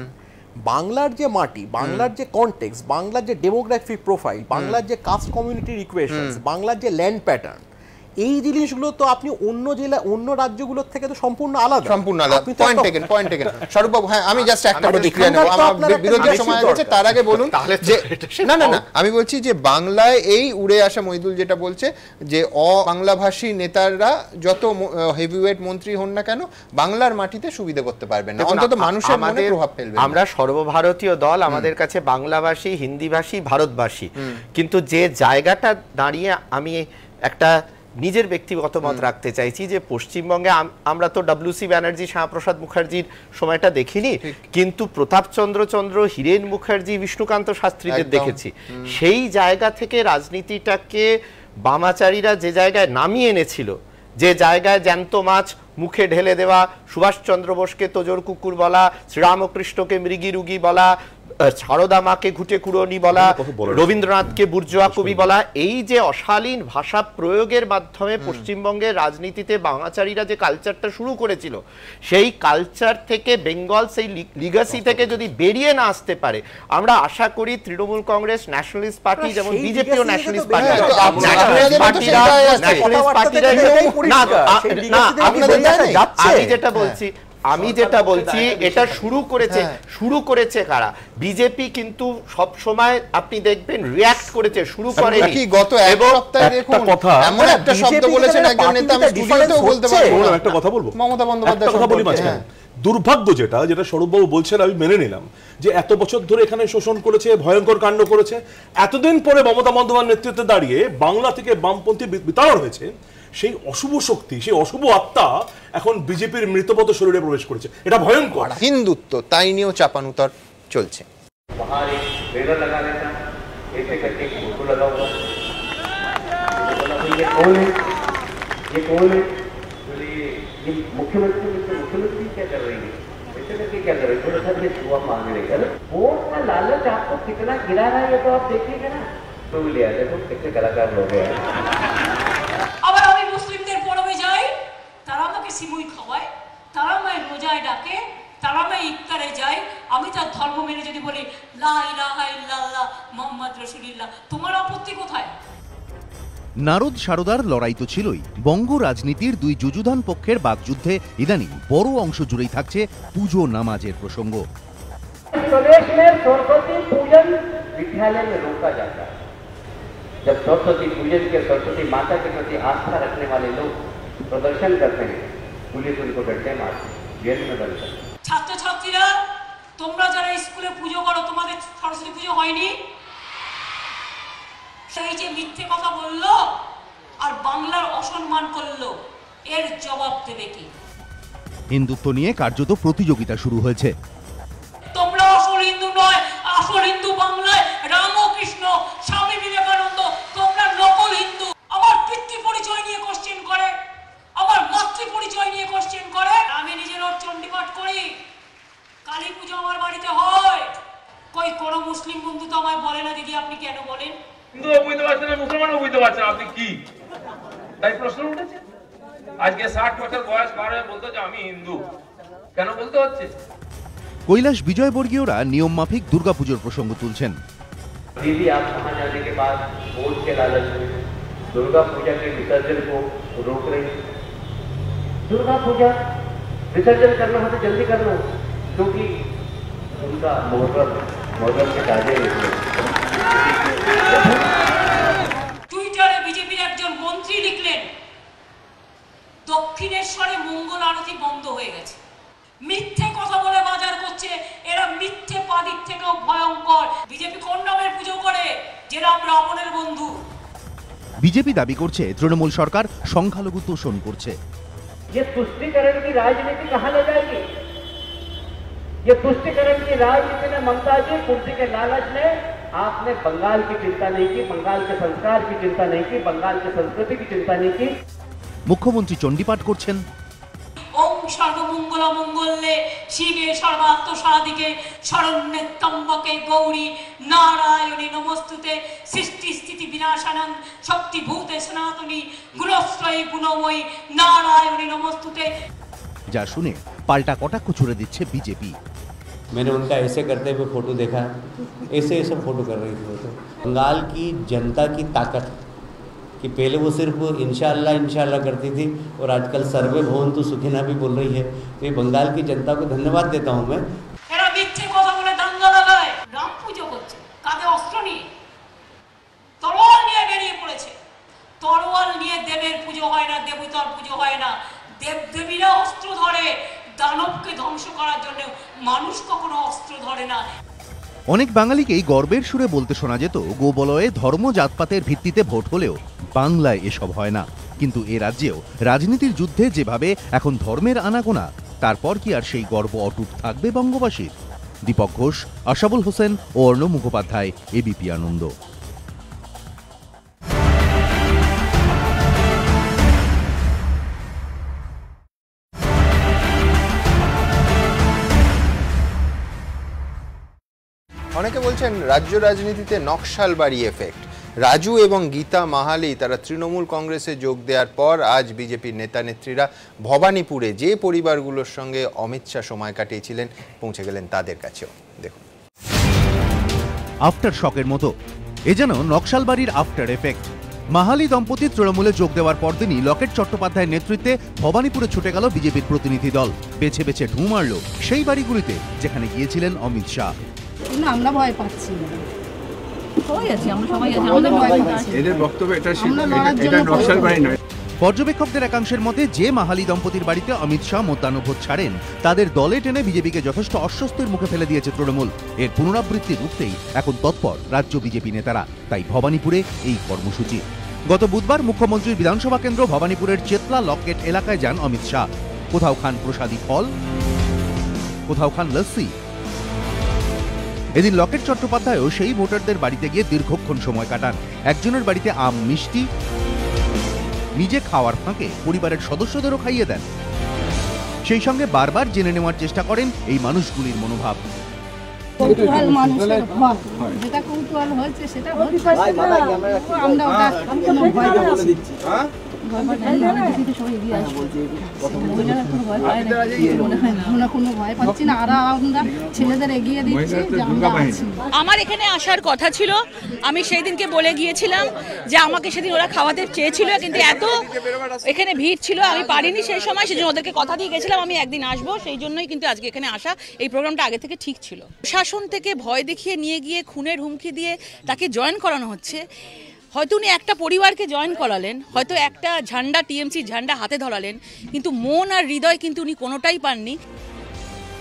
বাংলার যে মাটি, বাংলার যে কনটেক্সট, বাংলার যে ডেমোগ্রাফিক প্রোফাইল, বাংলার যে কাস্ট কমিউনিটির ইকুয়েশনস, বাংলার যে ল্যান্ড প্যাটার্ন, এই জিনিসগুলো তো আপনি অন্য জেলা, অন্য রাজ্যগুলোর থেকে তো সম্পূর্ণ আলাদা। পয়েন্ট টেকেন স্বরূপবাবু। হ্যাঁ, আমি জাস্ট একটা প্রতিক্রিয়া নেব, আমার বিরোধীর সময় আছে, তার আগে বলুন যে না আমি বলছি যে বাংলায় এই উড়ে আসা মহিদুল যেটা বলছে যে বাংলাভাষী নেতারা যত হেভিওয়েট মন্ত্রী হন না কেন বাংলার মাটিতে সুবিধা করতে পারবেন না, অন্তত মানুষের মনে প্রভাব ফেলবে। আমরা সর্বভারতীয় দল, আমাদের কাছে বাংলাভাষী, হিন্দিভাষী, ভারতবাসী, কিন্তু যে জায়গাটা দাঁড়িয়ে আমি একটা নিজের ব্যক্তিগত মত রাখতে চাইছি যে পশ্চিমবঙ্গে আমরা তো ডব্লিউসি ব্যানার্জি, শ্যামাপ্রসাদ মুখার্জির সময়টা দেখিনি, কিন্তু প্রতাপচন্দ্র, হীরেন মুখার্জি, বিষ্ণুকান্ত শাস্ত্রীদের দেখেছি। সেই জায়গা থেকে রাজনীতিটাকে বামাচারীরা যে জায়গায় নামিয়ে এনেছিল, যে জায়গায় জ্যান্ত মাছ মুখে ঢেলে দেওয়া, সুভাষচন্দ্র বোসকে তোজর কুকুর বলা, শ্রীরামকৃষ্ণকে মৃগী রুগী বলা, সারদা মাকে ঘুটে কুড়নি বলা, রবীন্দ্রনাথকে বুর্জোয়া কবি বলা, এই যে অশালীন ভাষা প্রয়োগের মাধ্যমে পশ্চিমবঙ্গের রাজনীতিতে বামাচারীরা যে কালচারটা শুরু করেছিল, সেই কালচার থেকে বেঙ্গল সেই লিগাসি থেকে যদি বেরিয়ে না আসতে পারে, আমরা আশা করি তৃণমূল কংগ্রেস, ন্যাশনালিস্ট পার্টি, যেমন বিজেপিও ন্যাশনালিস্ট পার্টি, আমি যেটা বলছি এটা শুরু করেছে কারা? বিজেপি কিন্তু সব সময় আপনি দেখবেন রিঅ্যাক্ট করেছে, শুরু করেনি। কি গত এক সপ্তাহে দেখুন এমন একটা শব্দ বলেছেন একজন নেতা, আমি স্টুডিওতেও বলতে পারবো না। একটা কথা বলবো, মমতা বন্দ্যোপাধ্যায় কথা বলি মাঝখানে। দুর্ভাগ্য যেটা স্বরূপবাবু বলছেন আমি মেনে নিলাম যে এত বছর ধরে এখানে শোষণ করেছে, ভয়ঙ্কর কাণ্ড করেছে, এতদিন পরে মমতা বন্দ্যোপাধ্যায়ের নেতৃত্বে দাঁড়িয়ে বাংলা থেকে বামপন্থী বিতাড়ন হয়েছে, সেই অশুভ শক্তি, সেই অশুভ আত্মা এখন বিজেপির মৃতপত শরীরে প্রবেশ করেছে। এটা ভয়ঙ্কর। হিন্দুত্ব তাই নিয়েও চাপানুতর চলছে। मुख्यमंत्री क्या कर रही है, ऐसे करके क्या कर रही है, थोड़ा सा भी छुआ मांगने का वोट का लालच आपको कितना गिरा रहा है ये तो आप देखिएगा ना। तो लिया देखो कितने कलाकार लोग हैं। আবার আমি মুসলিমদের পরবে যাই, তারা আমাকে সিমুই খাওয়ায়, তারা আমায় রোজায় ডাকে, তারা আমায় ইফতারে যায়, আমি তার ধর্ম মেনে যদি বলি লা ইলাহা ইল্লাল্লাহ মুহাম্মদ রাসূলুল্লাহ, তোমার আপত্তি কোথায়? নারদ সারদার লড়াই তো ছিলই, বঙ্গ রাজনীতির দুই যুযুধান পক্ষের বাকযুদ্ধে ইদানিং বড় অংশ জুড়েই থাকছে পুজো নামাজের প্রসঙ্গ। प्रदेश में सरस्वती पूजन विद्यालय में रोका जाता है। जब सरस्वती पूजन के, सरस्वती माता के प्रति आस्था रखने वाले लोग प्रदर्शन करते हैं, पुलिस उनको डंडे मारती है, जेल में बंद करती है। ছাত্রছাত্রীরা, তোমরা যারা স্কুলে পুজো করো, তোমাদের সরস্বতী পুজো হয়নি? সেই যে মিথ্যে কথা বললো আর বাংলার অসম্মান করলো, এর জবাব দেবে কি? হিন্দুত্ব নিয়ে কার্যত প্রতিযোগিতা শুরু হয়েছে। তোমরা আসল হিন্দু নয়, আসল হিন্দু বাংলায় রামকৃষ্ণ, স্বামী বিবেকানন্দ, তোমরা নকল হিন্দু। আমার পিতৃ পরিচয় নিয়ে কোশ্চেন করে, আমার মাতৃ পরিচয় নিয়ে কোশ্চেন করে। আমি নিজের চণ্ডীপাঠ করি, কালী পুজো আমার বাড়িতে হয়, কই কোনো মুসলিম বন্ধু তো আমায় বলে না দিদি আপনি কেন বলেন? হিন্দুও বুঝতে পারছেন না, মুসলমানও বুঝতে পারছেন আপনি কি, তাই প্রশ্ন উঠেছে। আজকে 60 বছর বয়স পার হয়ে বলতো যে আমি হিন্দু, কেন বলতে হচ্ছে? কৈলাস বিজয়বর্গীয়রা নিয়ম মাফিক দুর্গাপুজোর প্রসঙ্গ তুলছেন। दीदी आप वहाँ जाने के बाद वोट के लालच में दुर्गा पूजा के विसर्जन को रोक रही है। दुर्गा पूजा विसर्जन करना हो तो जल्दी करना, क्योंकि उनका मोहर्रम के ताजे টুইটারে বিজেপির একজন মন্ত্রী লিখলেন, দক্ষিণেশ্বরে মঙ্গল আরতি বন্ধ হয়ে গেছে। মিথ্যে কথা বলে বাজার করছে এরা, মিথ্যে পাদিক থেকেও ভয়ঙ্কর। বিজেপি কোন নামের পুজো করে? যে রাম রাবণের বন্ধু। বিজেপি দাবি করছে তৃণমূল সরকার সংখ্যালঘু তোষণ করছে। ये तुष्टिकरण की राजनीति कहाँ ले जाएगी? ये तुष्टिकरण की राजनीति में ममता जी कुर्सी के लालच में आपने बंगाल की चिंता नहीं की, बंगाल के संस्कार की चिंता नहीं की, बंगाल की संस्कृति की चिंता नहीं की। মুখ্যমন্ত্রী চণ্ডীপাঠ করছেন, ওম সর্বমঙ্গল মঙ্গলে শিবে সর্বাত্ম সারাদিকে শরণ্যে ত্র্যম্বকে গৌরী নারায়ণী নমস্তুতে সৃষ্টি স্থিতি বিনাশানং শক্তিভূতে সনাতনী গুণশ্রয়ী গুণময়ী নারায়ণী নমস্তুতে। যা শুনে পাল্টা কটাক্ষ ছুড়ে দিচ্ছে বিজেপি। मैंने उनका ऐसे करते हुए फोटो देखा, ऐसे ऐसे फोटो कर रही थी वो। तो बंगाल की जनता की ताकत कि पहले वो सिर्फ इंशाअल्लाह करती थी और आजकल सर्वे भवन्तु सुखिनः भी बोल रही है। तो ये बंगाल की जनता को धन्यवाद देता हूँ मैं। এরা মিথ্যে কথা বলে দাঙ্গা লাগায়, রাম পুজো করছে, কাঁধে অস্ত্র নিয়ে, তরোয়াল নিয়ে বেরিয়ে পড়েছে। তরোয়াল নিয়ে দেবের পুজো হয় না, দেবতার পুজো হয় না। দেবদেবীরা অস্ত্র ধরে দানবকে ধ্বংস করার জন্য, মানুষ কখনো অস্ত্র ধরে না। অনেক বাঙালিকেই গর্বের সুরে বলতে শোনা যেত, গোবলয়ে ধর্ম জাতপাতের ভিত্তিতে ভোট হলেও বাংলায় এসব হয় না। কিন্তু এ রাজ্যেও রাজনীতির যুদ্ধে যেভাবে এখন ধর্মের আনাগোনা, তারপর কি আর সেই গর্ব অটুট থাকবে বঙ্গবাসীর? দীপক ঘোষ, আশাবুল হোসেন ও অর্ণব মুখোপাধ্যায়, এবিপি আনন্দ। অনেকে বলছেন রাজ্য রাজনীতিতে নকশালবাড়ি এফেক্ট। রাজু এবং গীতা মাহালি তারা তৃণমূল কংগ্রেসে যোগ দেওয়ার পর আজ বিজেপির নেতা নেত্রীরা ভবানীপুরে যে পরিবারগুলোর সঙ্গে অমিত শাহ সময় কাটিয়েছিলেন পৌঁছে গেলেন তাদের কাছেও। দেখুন, আফটার শকের মতো এ যেন নকশালবাড়ির আফটার এফেক্ট। মাহালি দম্পতি তৃণমূলে যোগ দেওয়ার পরদিনই লকেট চট্টোপাধ্যায়ের নেতৃত্বে ভবানীপুরে ছুটে গেল বিজেপির প্রতিনিধি দল। বেছে বেছে ঢুঁ মারল সেই বাড়িগুলিতে যেখানে গিয়েছিলেন অমিত শাহ। না, আমরা ভয় পাচ্ছি না, সবাই আছি, আমরা সবাই আছি, আমাদের ভয় পাচ্ছি। এদের বক্তব্য এটা নকশালবাড়ি নয়। পর্যবেক্ষকদের একাংশের মতে যে মাহালি দম্পতির বাড়িতে অমিত শাহ মতানুভূত ছাড়েন, তাদের দলে টেনে বিজেপিকে যথেষ্ট অস্বস্তির মুখে ফেলে দিয়েছে তৃণমূল। এর পুনরাবৃত্তি রুখতেই এখন তৎপর রাজ্য বিজেপি নেতারা, তাই ভবানীপুরে এই কর্মসূচি। গত বুধবার মুখ্যমন্ত্রীর বিধানসভা কেন্দ্র ভবানীপুরের চেতলা লকেট এলাকায় যান অমিত শাহ। কোথাও খান প্রসাদী ফল, কোথাও খান লস্যি। এদিন লকেট চট্টোপাধ্যায়ও সেই ভোটারদের বাড়িতে গিয়ে দীর্ঘক্ষণ সময় কাটান। একজনের বাড়িতে আম মিষ্টি নিজে খাওয়ার ফাঁকে পরিবারের সদস্যদেরও খাইয়ে দেন। সেই সঙ্গে বারবার জেনে নেওয়ার চেষ্টা করেন এই মানুষগুলির মনোভাব। কৌতূহল মানুষের ভয়, যেটা কৌতূহল হচ্ছে সেটা হচ্ছে আমরা ওটা কোনো ভয় পাচ্ছি না। আমার এখানে আসার কথা ছিল, আমি সেই দিনকে বলে গিয়েছিলাম যে আমাকে সেদিন ওরা খাওয়াতে চেয়েছিল, কিন্তু এত এখানে ভিড় ছিল আমি পারিনি সেই সময়, সেজন্য ওদেরকে কথা দিয়ে গেছিলাম আমি একদিন আসবো, সেই জন্যই কিন্তু আজকে এখানে আসা। এই প্রোগ্রামটা আগে থেকে ঠিক ছিল। শাসন থেকে ভয় দেখিয়ে নিয়ে গিয়ে খুনের হুমকি দিয়ে তাকে জয়েন করানো হচ্ছে। হয়তো উনি একটা পরিবারকে জয়েন করালেন, হয়তো একটা ঝান্ডা, টিএমসি ঝান্ডা হাতে ধরালেন, কিন্তু মন আর হৃদয় কিন্তু উনি কোনোটাই পাননি।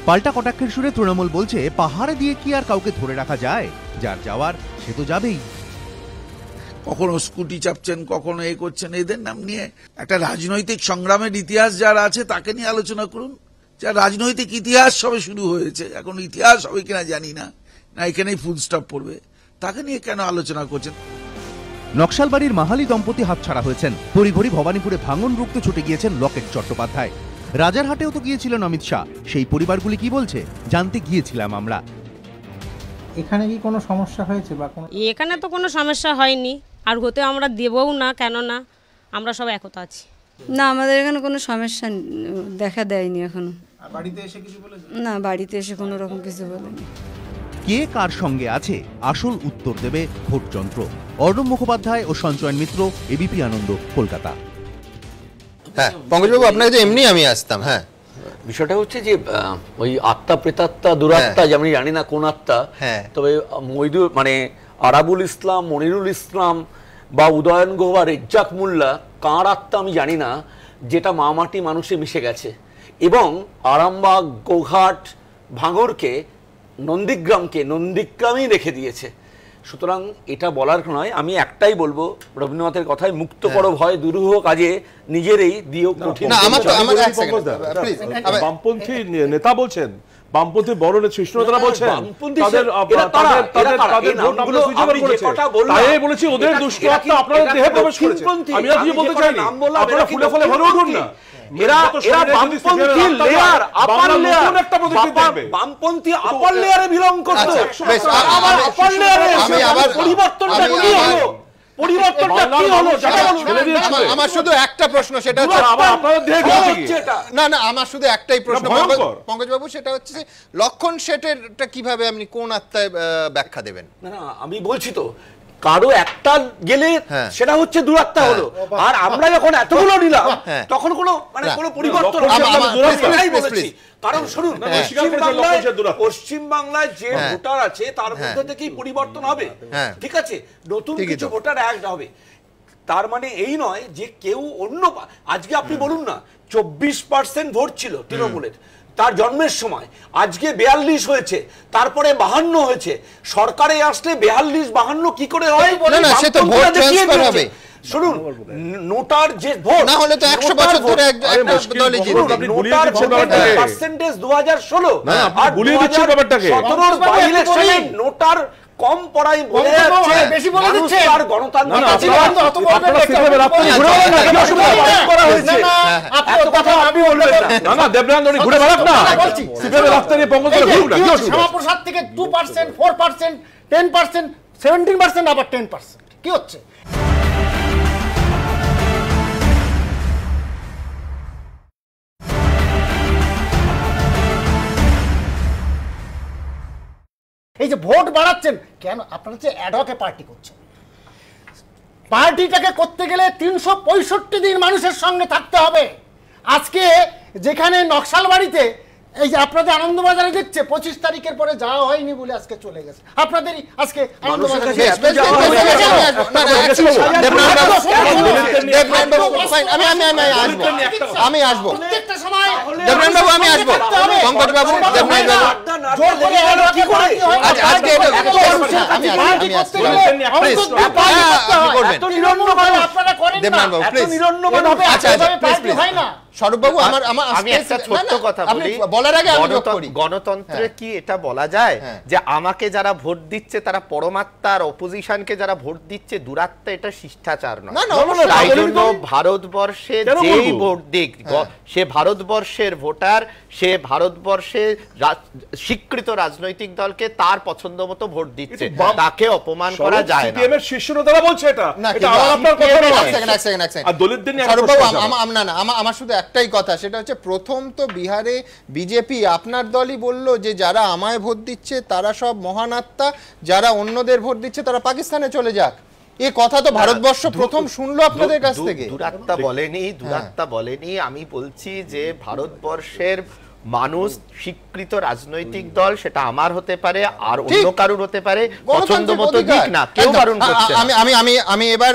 পাল্টা কটাক্ষের সুরে তৃণমূল বলছে, পাহাড়ে দিয়ে কি আর কাউকে ধরে রাখা যায়? যার যাওয়ার সে তো যাবেই। কখনো স্কুটি চাপছেন, কখনো এ করছেন। এদের নাম নিয়ে একটা রাজনৈতিক সংগ্রামের ইতিহাস যার আছে তাকে নিয়ে আলোচনা করুন। যার রাজনৈতিক ইতিহাস সবে শুরু হয়েছে, এখন ইতিহাস হবে কিনা জানি না, না এখানেই ফুল স্টপ পড়বে, তাকে নিয়ে কেন আলোচনা করছেন? নকশালবাড়ির মাহালি দম্পতি হাতছাড়া হয়েছেন। তড়িঘড়ি ভবানীপুরে ভাঙন রুখতে ছুটে গিয়েছেন লকেট চট্টোপাধ্যায়। রাজারহাটেও তো গিয়েছিলেন অমিত শাহ। সেই পরিবারগুলি কি বলছে জানতে গিয়েছিলাম আমরা। এখানে কি কোনো সমস্যা হয়েছে বা কোনো? এখানে তো কোনো সমস্যা হয়নি, আর হতে আমরা দেবও না, কেন না, আমরা সব একতা আছি। না, আমাদের এখানে কোনো সমস্যা দেখা দেয়নি এখনো। বাড়িতে এসে কিছু বলেছে? না, বাড়িতে এসে কোনো রকম কিছু বলেনি। কে কার সঙ্গে আছে আসল উত্তর দেবে ভোটযন্ত্র। অর্ণব মুখোপাধ্যায় ও সঞ্চয়ন মিত্র, এবিপি আনন্দ, কলকাতা। হ্যাঁ পঙ্কজবাবু, আপনাকে তো এমনি আমি আসতাম। হ্যাঁ, বিষয়টা হচ্ছে যে ওই আত্মা প্রেতাত্মা দুরাত্মা, যেমন জানি না কোন আত্মা, তবে মানে আরাবুল ইসলাম, মনিরুল ইসলাম বা উদয়ন গুহ বা রেজ্জাক মোল্লা কার আত্মা আমি জানি না, যেটা মামাটি মানুষে মিশে গেছে এবং আরামবাগ, গোঘাট, ভাঙড়কে, নন্দীগ্রামেই রেখে দিয়েছে। সুতরাং এটা বলার নয়, আমি একটাই বলবো, রবীন্দ্রনাথের কথায় মুক্ত করো ভয় দুরূহ কাজে নিজেরেই দিও কঠিন। বামপন্থী নেতা বলছেন, বামপন্থী বড় সৃষ্টিরা বলছেন তাই বলেছি ওদের দুষ্ট আত্মা আপনাদের দেহে প্রবেশ করেছে। আমি আজ বলতে চাইনি আপনারা ফুলে ফলে ভরে উঠুন না। বামপন্থী আপার লেয়ারে বিলং করতো, আমার শুধু একটা প্রশ্ন, সেটা আমার শুধু একটাই প্রশ্ন পঙ্কজবাবু, সেটা হচ্ছে লক্ষণ শেঠেরটা কিভাবে আপনি কোন আত্মায় ব্যাখ্যা দেবেন? না, আমি বলছি তো কারো একটা গেলে সেটা হচ্ছে দুরাত্মা হলো, আর আমরা যখন এতগুলো নিলাম তখন কোনো মানে কোনো পরিবর্তন কারণ শুনুন, পশ্চিম বাংলায় যে ভোটার আছে তার মধ্যে থেকেই পরিবর্তন হবে, ঠিক আছে, নতুন কিছু ভোটার অ্যাড হবে। তার মানে এই নয় যে কেউ অন্য, আজকে আপনি বলুন না 24% ভোট ছিল তৃণমূলের তার জন্মের সময়, আজকে 42 হয়েছে, তারপরে 52 হয়েছে, সরকারে আসলে 42-52 কি করে হয়? শুনুন, নোটার যে ভোট না হলে তো 100 বছর ধরে একটা দলে জিতবে। নোটার পার্সেন্টেজ 2016 আর 2017 বাই ইলেকশনে নোটার কম পড়াই বলে যাচ্ছে, বেশি বলে দিচ্ছে আর গণতান্ত্রিক করা হয়েছে। এত কথা আমি বলবেন না। না, দেবনাথ উনি ঘুরে বেড়াক না, সিপিএম রাস্তা নিয়ে পঙ্গজ করে ঘুরুক না। কি হচ্ছে? শ্যামাপ্রসাদ থেকে 2%, 4%, 10%, 17%, আবার 10%, কি হচ্ছে? এই যে ভোট বাড়াচ্ছেন কেন? আপনারা যে অ্যাডহকে পার্টি করছেন, পার্টিটাকে করতে গেলে 365 দিন মানুষের সঙ্গে থাকতে হবে। আজকে যেখানে নকশালবাড়িতে এই যে আপনাদের আনন্দবাজারে দেখছে 25 তারিখের পরে যাওয়া হয়নি বলে আজকে চলে গেছে। আপনাদের আজকে আনন্দবাজারে আমি আসবো, প্রত্যেকটা সময় দেবনাথ বাবু আমি আসবো, পঙ্কজ বাবু, দেবনাথ বাবু জোর করে কি করে আজকে এটা আমি এত নিরন্নভাবে আপনারা করেন না, দেবনাথ বাবু প্লিজ, এত নিরন্নভাবে আচ্ছা প্লিজ হয় না। স্বরূপবাবু আমি একটা ছোট্ট কথা বলি বলার আগে আমি যোগ করি, গণতন্ত্রে কি এটা বলা যায় যে আমাকে যারা ভোট দিচ্ছে তারা পরমাত্মার, অপোজিশনকে যারা ভোট দিচ্ছে দুরাত্মা? এটা শিষ্টাচার নয়। তাই জন্য ভারতবর্ষে যেই ভোট দিক, সে ভারতবর্ষের ভোটার, সে ভারতবর্ষে স্বীকৃত রাজনৈতিক দলকে তার পছন্দ মতো ভোট দিচ্ছে, তাকে অপমান করা যায় না। সিপিএম এর শিষ্যরা বলছে এটা, এটা আপনার কথা নয়। আর দলিতদের নিয়ে স্বরূপবাবু আমার শুধু একটাই কথা, সেটা হচ্ছে প্রথম তো বিহারে বিজেপি আপনার দলই বলল যে যারা আমায় ভোট দিচ্ছে তারা সব মহান আত্মা, যারা অন্যদের ভোট দিচ্ছে তারা পাকিস্তানে চলে যাক। এই কথা তো ভারতবর্ষ প্রথম শুনলো আপনাদের কাছ থেকে। দুরাত্মা বলেনি, আমি বলছি যে ভারতবর্ষের মানুষ স্বীকৃত রাজনৈতিক দল, সেটা আমার হতে পারে আর অন্য কারুর হতে পারে, পছন্দ মতো দিক না, কেউ বারণ করছে না। আমি এবার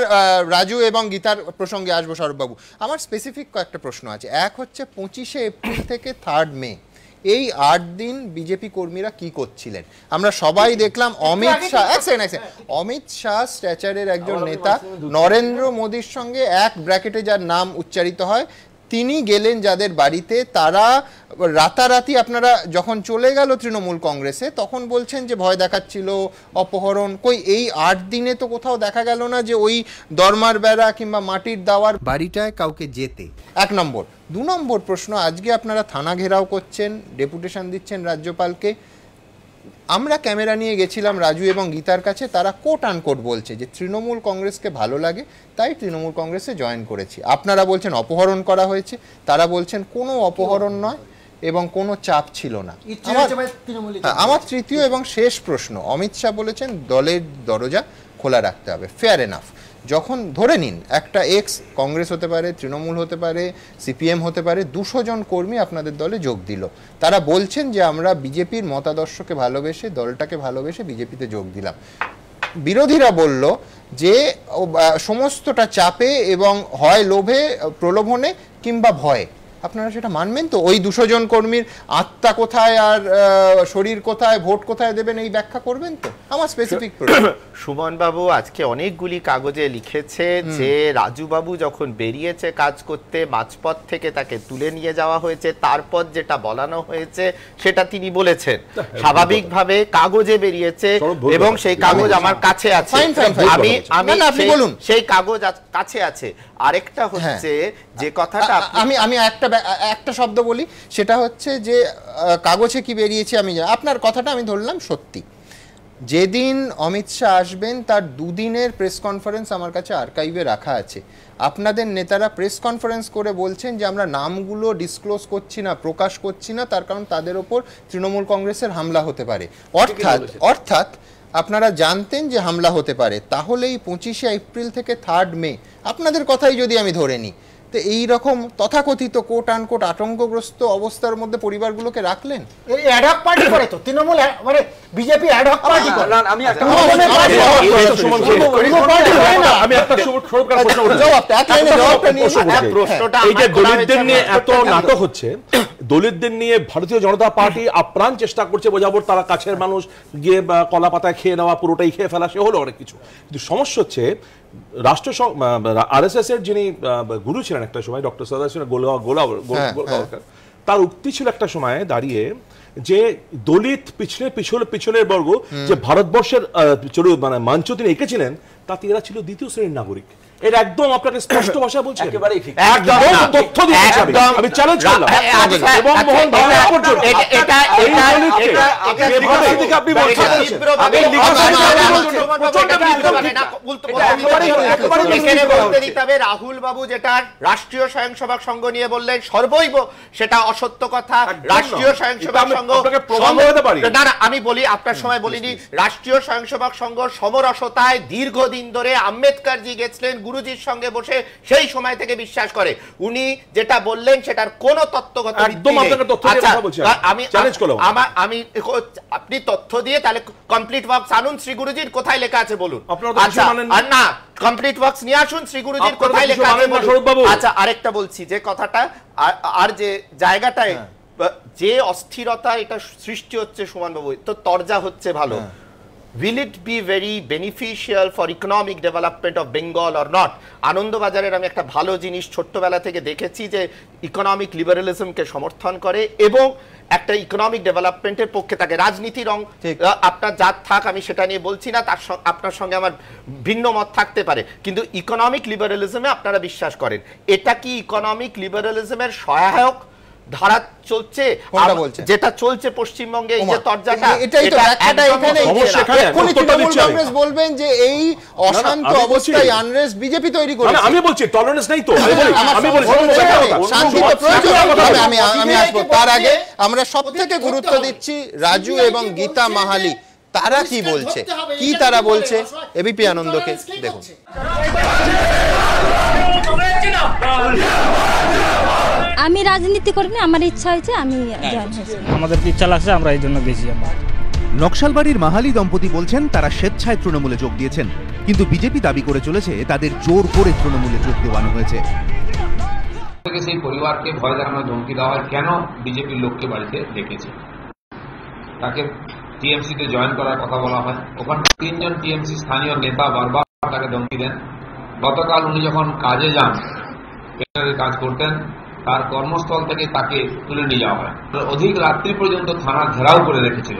রাজু এবং গীতার প্রসঙ্গে আসবো। স্বরূপবাবু, আমার স্পেসিফিক কয়েকটা প্রশ্ন আছে। এক হচ্ছে 25শে এপ্রিল থেকে 3 মে এই 8 দিন বিজেপি কর্মীরা কি করছিলেন? আমরা সবাই দেখলাম অমিত শাহ স্ট্যাচারের একজন নেতা, নরেন্দ্র মোদীর সঙ্গে এক ব্র্যাকেটে যার নাম উচ্চারিত হয়, তিনি গেলেন যাদের বাড়িতে, তারা রাতারাতি আপনারা যখন চলে গেল তৃণমূল কংগ্রেসে তখন বলছেন যে ভয় দেখাচ্ছিল, অপহরণ। কই এই 8 দিনে তো কোথাও দেখা গেল না যে ওই দরমার বেড়া কিংবা মাটির দাওয়ার বাড়িটায় কাউকে যেতে। 1 নম্বর। 2 নম্বর প্রশ্ন, আজকে আপনারা থানা ঘেরাও করছেন, ডেপুটেশন দিচ্ছেন রাজ্যপালকে, আমরা ক্যামেরা নিয়ে গেছিলাম রাজু এবং গীতার কাছে, তারা কোট আনকোট বলছে যে তৃণমূল কংগ্রেসকে ভালো লাগে তাই তৃণমূল কংগ্রেসে জয়েন করেছি। আপনারা বলছেন অপহরণ করা হয়েছে, তারা বলছেন কোনো অপহরণ নয় এবং কোনো চাপ ছিল না। আমার তৃতীয় এবং শেষ প্রশ্ন, অমিত শাহ বলেছেন দলের দরজা খোলা রাখতে হবে, ফেয়ার এনাফ। যখন ধরে নিন একটা এক্স কংগ্রেস হতে পারে, তৃণমূল হতে পারে, সিপিএম হতে পারে, 200 জন কর্মী আপনাদের দলে যোগ দিল, তারা বলছেন যে আমরা বিজেপির মতাদর্শকে ভালোবেসে, দলটাকে ভালোবেসে বিজেপিতে যোগ দিলাম। বিরোধীরা বলল যে সমস্তটা চাপে এবং হয় লোভে, প্রলোভনে কিংবা ভয়ে। আপনারা সেটা মানবেন তো? ওই 200 জন কর্মীর আত্মা কোথায় আর শরীর কোথায়, ভোট কোথায় দেবেন, এই ব্যাখ্যা করবেন তো? আমার স্পেসিফিক সুমন বাবু আজকে অনেকগুলি কাগজে লিখেছে যে রাজু বাবু যখন বেরিয়েছে কাজ করতে, মাঝপথ থেকে তাকে তুলে নিয়ে যাওয়া হয়েছে, তারপর যেটা বলানো হয়েছে সেটা তিনি বলেছেন। স্বাভাবিকভাবে কাগজে বেরিয়েছে এবং সেই কাগজ আমার কাছে আছে, আমি সেই কাগজ কাছে আছে। আরেকটা হচ্ছে যে কথাটা আমি একটা শব্দ বলি, সেটা হচ্ছে যে কাগজে কি বেরিয়েছে আমি আপনার কথাটা আমি ধরলাম সত্যি। যেদিন অমিত শাহ আসবেন তার 2 দিনের প্রেস কনফারেন্স আমার কাছে আর্কাইভে রাখা আছে। আপনাদের নেতারা প্রেস কনফারেন্স করে বলছেন যে আমরা নামগুলো ডিসক্লোজ করছি না, প্রকাশ করছি না, তার কারণ তাদের ওপর তৃণমূল কংগ্রেসের হামলা হতে পারে। অর্থাৎ আপনারা জানতেন যে হামলা হতে পারে, তাহলে এই 25শে এপ্রিল থেকে 3 মে আপনাদের কথাই যদি আমি ধরে নিই, তো এই রকম তথাকথিত কোট আনকোট আতঙ্কগ্রস্ত অবস্থার মধ্যে পরিবারগুলোকে রাখলেন। এই অ্যাডহক পার্টি করে তো তৃণমূল, মানে বিজেপি অ্যাডহক পার্টি করে। আমি একটা প্রশ্নটা, এই যে দলিতদের নিয়ে এত নাটক হচ্ছে, দলিতদের নিয়ে ভারতীয় জনতা পার্টি আপ্রাণ চেষ্টা করছে বোঝাবো তারা কাছের মানুষ, গিয়ে কলা পাতায় খেয়ে নেওয়া, পুরোটাই খেয়ে ফেলা, সে হলো অনেক কিছু। কিন্তু সমস্যা হচ্ছে রাষ্ট্র আরএসএস এর যিনি গুরু ছিলেন একটা সময়, ডক্টর সদাশিব গোলাওয়ারকর, তার উক্তি ছিল একটা সময় দাঁড়িয়ে যে দলিত পিছনের বর্গ যে ভারতবর্ষের মানে মঞ্চ তিনি এঁকেছিলেন, তাতে এরা ছিল দ্বিতীয় শ্রেণীর নাগরিক। এটা একদম আপনাকে স্পষ্ট ভাষায় বলছে, একেবারেই ঠিক, একদম তথ্য দিয়েছি আমি চ্যালেঞ্জ করলাম। এবং মোহন ভাগবত পর্যন্ত এটা আপনি বলছেন রাহুল বাবু যেটা রাষ্ট্রীয় স্বয়ংসেবক সংঘ নিয়ে বললেন সর্বৈব সেটা অসত্য কথা। রাষ্ট্রীয় স্বয়ংসেবক সংঘ, না না আমি বলি, আপনার সময় বলিনি, রাষ্ট্রীয় স্বয়ংসেবক সংঘ সমরসতায় দীর্ঘদিন ধরে আম্বেদকরজি গেছিলেন গুরুজির সঙ্গে বসে, সেই সময় থেকে বিশ্বাস করে। উনি যেটা বললেন সেটার কোনো তত্ত্বগত আমি আপনি তথ্য দিয়ে তাহলে কমপ্লিট ওয়ার্কস আনুন, শ্রী গুরুজির কোথায় লেখা আছে বলুন। না কমপ্লিট ওয়ার্কস নিয়ে আসুন, শ্রী গুরুজির কোথায় লেখা আছে বলুন। আচ্ছা আরেকটা বলছি, যে কথাটা আর যে জায়গাটায় যে অস্থিরতা এটা সৃষ্টি হচ্ছে সুমন বাবু, তো তরজা হচ্ছে ভালো। Will it be very beneficial for economic development of Bengal or not? আনন্দবাজারের আমি একটা ভালো জিনিস ছোট্টবেলা থেকে দেখেছি যে ইকোনমিক লিবারালিজমকে সমর্থন করে এবং একটা ইকোনমিক ডেভেলপমেন্টের পক্ষে থাকে। রাজনীতির আপনার জাত থাক, আমি সেটা নিয়ে বলছি না, তার আপনার সঙ্গে আমার ভিন্ন মত থাকতে পারে, কিন্তু ইকোনমিক লিবারালিজমে আপনারা বিশ্বাস করেন। এটা কি ইকোনমিক লিবারালিজমের সহায়ক ধারা চলছে যেটা চলছে পশ্চিমবঙ্গে, এই যে তরজাটা, এটাই তো ব্যাখ্যাটা এখানে। এক্ষুনি তৃণমূল কংগ্রেস বলবেন যে এই অশান্ত অবস্থায় আনরেস্ট বিজেপি তৈরি করেছে। আমি বলছি টলারেন্স নাই তো, আমি বলি শান্তি তো প্রয়োজন। আমি আসবো, তার আগে আমরা সবথেকে গুরুত্ব দিচ্ছি রাজু এবং গীতা মাহালি, তারা কি বলছে, কি তারা বলছে এবিপি আনন্দকে দেখুন। আমি রাজনীতি করিনি, আমার ইচ্ছা হয়েছে, আমি জয়েন হয়েছি। আমাদের ইচ্ছা লাগছে, আমরা এই জন্য গেছি। নকশালবাড়ির মাহালি দম্পতি বলছেন তারা স্বেচ্ছায় তৃণমূলে যোগ দিয়েছেন, কিন্তু বিজেপি দাবি করে চলেছে তাদের জোর করে তৃণমূলে যোগ দেওয়ানো হয়েছে। সেই পরিবারকে ভয় দেখানো, ধমকি দেওয়া হয়, কেন বিজেপির লোককে বাড়িতে ডেকেছে, তাকে টিএমসিতে জয়েন করার কথা বলা হয়। ওখানে 3 জন টিএমসি স্থানীয় নেতা বারবার তাকে ধমকি দেন। গতকাল উনি যখন কাজে যান, কাজ করতেন, তার কর্মস্থল থেকে তাকে তুলে নিয়ে যাওয়া হয়। অধিক রাত্রি পর্যন্ত থানা ঘেরাও করে রেখেছিল।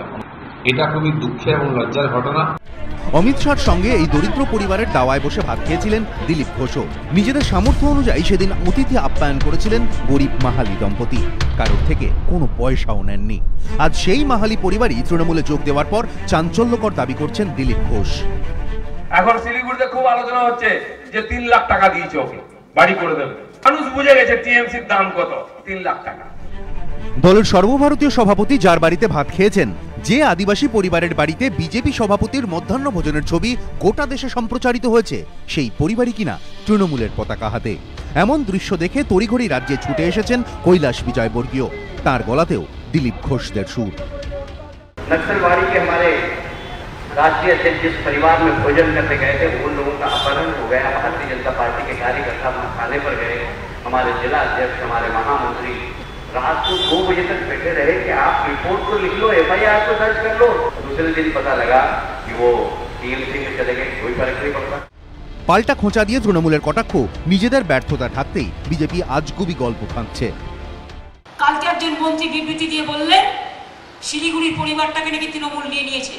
এটা খুবই দুঃখের এবং লজ্জার ঘটনা। অমিত শাহর সঙ্গে এই দরিদ্র পরিবারের দাওয়ায় বসে ভাত খেয়েছিলেন দিলীপ ঘোষও। নিজেদের সামর্থ্য অনুযায়ী সেদিন অতিথি আপ্যায়ন করেছিলেন গরিব মাহালি দম্পতি, কারোর থেকে কোনো পয়সাও নেননি। আজ সেই মাহালি পরিবারই তৃণমূলে যোগ দেওয়ার পর চাঞ্চল্যকর দাবি করছেন দিলীপ ঘোষ। এখন শিলিগুড়িতে খুব আলোচনা হচ্ছে যে 3 লাখ টাকা দিয়েছে ওকে, বাড়ি করে দেবে। মানুষ বুঝে গেছে টিএমসির দাম কত, 3 লাখ টাকা। দলের সর্বভারতীয় সভাপতি যার বাড়িতে ভাত খেয়েছেন, যে আদিবাসী পরিবারের বাড়িতে বিজেপি সভাপতির মধ্যাহ্ন ভোজনের ছবি গোটা দেশে সম্প্রচারিত হয়েছে, সেই পরিবারই কিনা তৃণমূলের পতাকা হাতে। এমন দৃশ্য দেখে তড়িঘড়ি রাজ্যে ছুটে এসেছেন কৈলাস বিজয়বর্গীয়। তার গলাতেও দিলীপ ঘোষদের সুর। नक्सलवाड़ी के हमारे राष्ट्रीय अध्यक्ष जिस परिवार में भोजन करने गए थे, उन लोगों का अपहरण हो गया। भारतीय जनता पार्टी के कार्यकर्ता वहाँ खाने पर गए। हमारे जिला अध्यक्ष, हमारे महामंत्री रात को 2 बजे तक बैठे रहे कि आप रिपोर्ट तो लिख लो, FIR तो दर्ज कर लो। दूसरे दिन पता लगा कि वो टीएमसी में चले गए, कोई फर्क नहीं पड़ता। পাল্টা খোঁচা দিয়ে তৃণমূলের কটাক্ষ, নিজেদের ব্যর্থতা ঢাকতেই বিজেপি আজগুবি গল্প ফাঁকছে। কালকে একজন মন্ত্রী বিবৃতি দিয়ে বললেন শিলিগুড়ির পরিবারটাকে নাকি তৃণমূল নিয়ে নিয়েছে।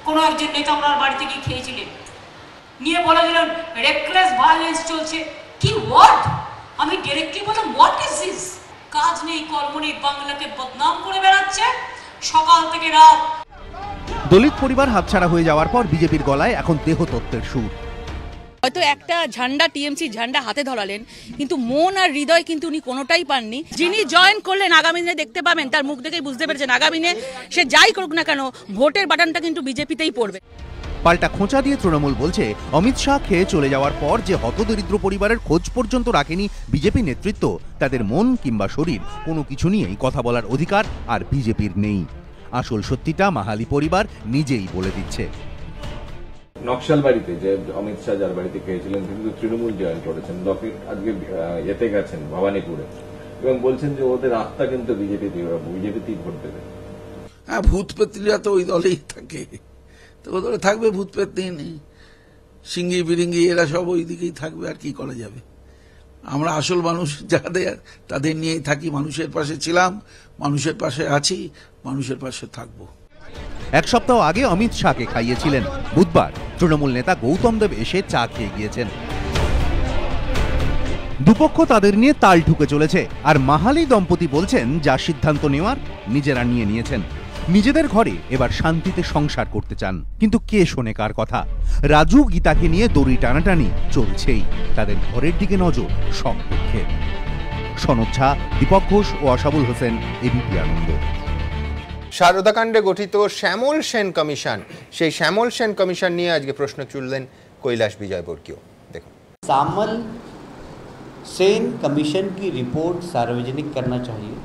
কোনো একজন নেতা ওনার বাড়িতে গিয়ে খেয়েছিলেন, নিয়ে বলে দিলেন রেকলেস ভায়োলেন্স চলছে। কি ওয়ার্ড! আমি ডাইরেক্টলি বললাম হোয়াট ইজ দিস? কাজ নেই, কর্ম নেই, বাংলাকে বদনাম করে বেড়াচ্ছে সকাল থেকে রাত। দলিত পরিবার হাতছাড়া হয়ে যাওয়ার পর বিজেপির গলায় এখন দেহতত্ত্বের সুর। হয়তো একটা ঝান্ডা, টিএমসি ঝান্ডা হাতে ধরালেন, কিন্তু মন আর হৃদয় কিন্তু উনি কোনোটাই পাননি। যিনি জয়েন করলেন আগামী দিনে দেখতে পাবেন, তার মুখ দেখেই বুঝতে পেরেছেন আগামী দিনে সে যাই করুক না কেন ভোটের বাটনটা কিন্তু বিজেপিতেই পড়বে। পাল্টা খোঁচা দিয়ে তৃণমূল বলছে, অমিত শাহ খেয়ে চলে যাওয়ার পর যে হতদরিদ্র পরিবারের খোঁজ পর্যন্ত রাখেনি বিজেপি নেতৃত্ব, তাদের মন কিংবা শরীর কোনো কিছু নিয়েই কথা বলার অধিকার আর বিজেপির নেই। আসল সত্যিটা মাহালি পরিবার নিজেই বলে দিচ্ছে। নকশালবাড়িতে যে অমিত শাহ যার বাড়িতে খেয়েছিলেন, কিন্তু তৃণমূল জয়েন করেছেন, আজকে এতে গেছেন ভবানীপুরে, এবং বলছেন যে ওদের আস্থা কিন্তু বিজেপিতেই ভোট দেবে। হ্যাঁ, ভূত পেত্রীরা তো ওই দলেই থাকে, তো ও দলে থাকবে। ভূত পেত্রী নেই, সিঙ্গি বিরিঙ্গি এরা সব ওই দিকেই থাকবে, আর কি করা যাবে। আমরা আসল মানুষ যাদের, তাদের নিয়েই থাকি। মানুষের পাশে ছিলাম, মানুষের পাশে আছি, মানুষের পাশে থাকবো। এক সপ্তাহ আগে অমিত শাহকে খাইয়েছিলেন, বুধবার তৃণমূল নেতা গৌতম দেব এসে চা খেয়ে গিয়েছেন। দুপক্ষ তাদের নিয়ে তাল ঠুকে চলেছে, আর মাহালি দম্পতি বলছেন যা সিদ্ধান্ত নেওয়ার নিজেরা নিয়ে নিয়েছেন। নিজেদের ঘরে এবার শান্তিতে সংসার করতে চান, কিন্তু কে শোনে কার কথা? রাজু গীতাকে নিয়ে দড়ি টানাটানি চলছেই, তাদের ঘরের দিকে নজর সব পক্ষে। সনদ ঝা, দীপক ঘোষ ও আশাবুল হোসেন, এবিপি আনন্দ। সারদাকাণ্ডে গঠিত শ্যামল সেন কমিশন, সেই শ্যামল সেন কমিশন নিয়ে আজকে প্রশ্ন তুললেন কৈলাস বিজয়বর্গীয়। দেখুন, श्यामल सेन कमीशन की रिपोर्ट सार्वजनिक करना चाहिए।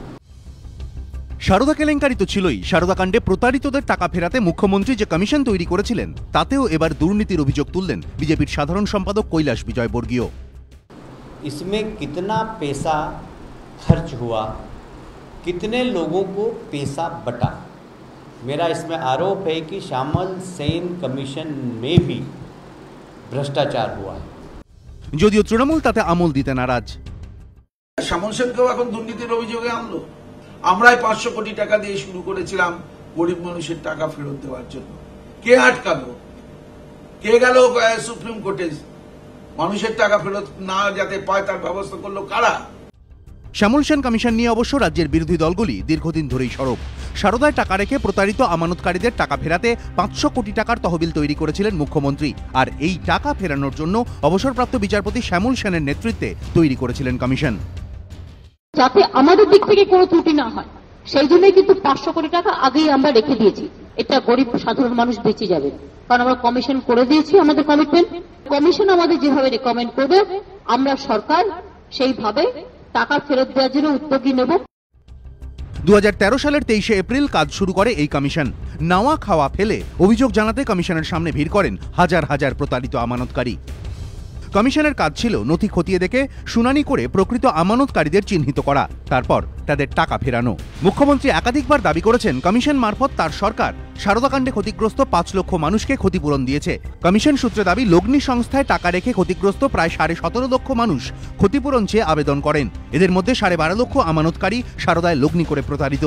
সারদা কেলেঙ্কারি তো ছিলই, সারদা কাণ্ডে প্রতারিতদের টাকা ফেরাতে মুখ্যমন্ত্রী যে কমিশন তৈরি করেছিলেন, তাতেও এবার দুর্নীতির অভিযোগ তুললেন বিজেপির সাধারণ সম্পাদক কৈলাস বিজয়বর্গীয়। इसमें कितना पैसा खर्च हुआ, कितने लोगों को पैसा बटा, मेरा इसमें आरोप है कि श्यामल सेन कमीशन में भी भ्रष्टाचार हुआ है। যদিও তৃণমূল তাতে আমল দিতে নারাজ। শ্যামল সেনকেও এখন দুর্নীতির অভিযোগে আনলো। আমরাই 500 কোটি টাকা দিয়ে শুরু করেছিলাম গরিব মানুষের টাকা ফেরত দেওয়ার জন্য। কে আটকালো? কে গেল সুপ্রিম কোর্টে? মানুষের টাকা ফেরত না যাতে পায় তার ব্যবস্থা করলো কারা? শ্যামল সেন কমিশন নিয়ে অবশ্য রাজ্যের বিরোধী দলগুলি দীর্ঘদিন ধরেই সরব। সারদায় টাকা রেখে প্রতারিত আমানতকারীদের টাকা ফেরাতে 500 কোটি টাকার তহবিল তৈরি করেছিলেন মুখ্যমন্ত্রী, আর এই টাকা ফেরানোর জন্য অবসরপ্রাপ্ত বিচারপতি শ্যামল সেনের নেতৃত্বে তৈরি করেছিলেন কমিশন। যাতে আমাদের দিক থেকে কোনো ত্রুটি না হয়, সেই জন্যই কিন্তু 500 কোটি টাকা আগেই আমরা রেখে দিয়েছি। এটা গরিব সাধারণ মানুষ বেঁচে যাবে, কারণ আমরা কমিশন করে দিয়েছি আমাদের কমিটমেন্ট। কমিশন আমাদের যেভাবে রেকমেন্ড করবে, আমরা সরকার সেইভাবে টাকা ফেরত দেওয়ার জন্য উদ্যোগী নেব। 2013 সালের 23শে এপ্রিল কাজ শুরু করে এই কমিশন। নাওয়া খাওয়া ফেলে অভিযোগ জানাতে কমিশনের সামনে ভিড় করেন হাজার হাজার প্রতারিত আমানতকারী। কমিশনের কাজ ছিল নথি খতিয়ে দেখে শুনানি করে প্রকৃত আমানতকারীদের চিহ্নিত করা, তারপর তাদের টাকা ফেরানো। মুখ্যমন্ত্রী একাধিকবার দাবি করেছেন কমিশন মারফত তার সরকার সারদাকাণ্ডে ক্ষতিগ্রস্ত 5 লক্ষ মানুষকে ক্ষতিপূরণ দিয়েছে। কমিশন সূত্রে দাবি লগ্নি সংস্থায় টাকা রেখে ক্ষতিগ্রস্ত প্রায় 17.5 লক্ষ মানুষ ক্ষতিপূরণ চেয়ে আবেদন করেন। এদের মধ্যে 12.5 লক্ষ আমানতকারী সারদায় লগ্নি করে প্রতারিত।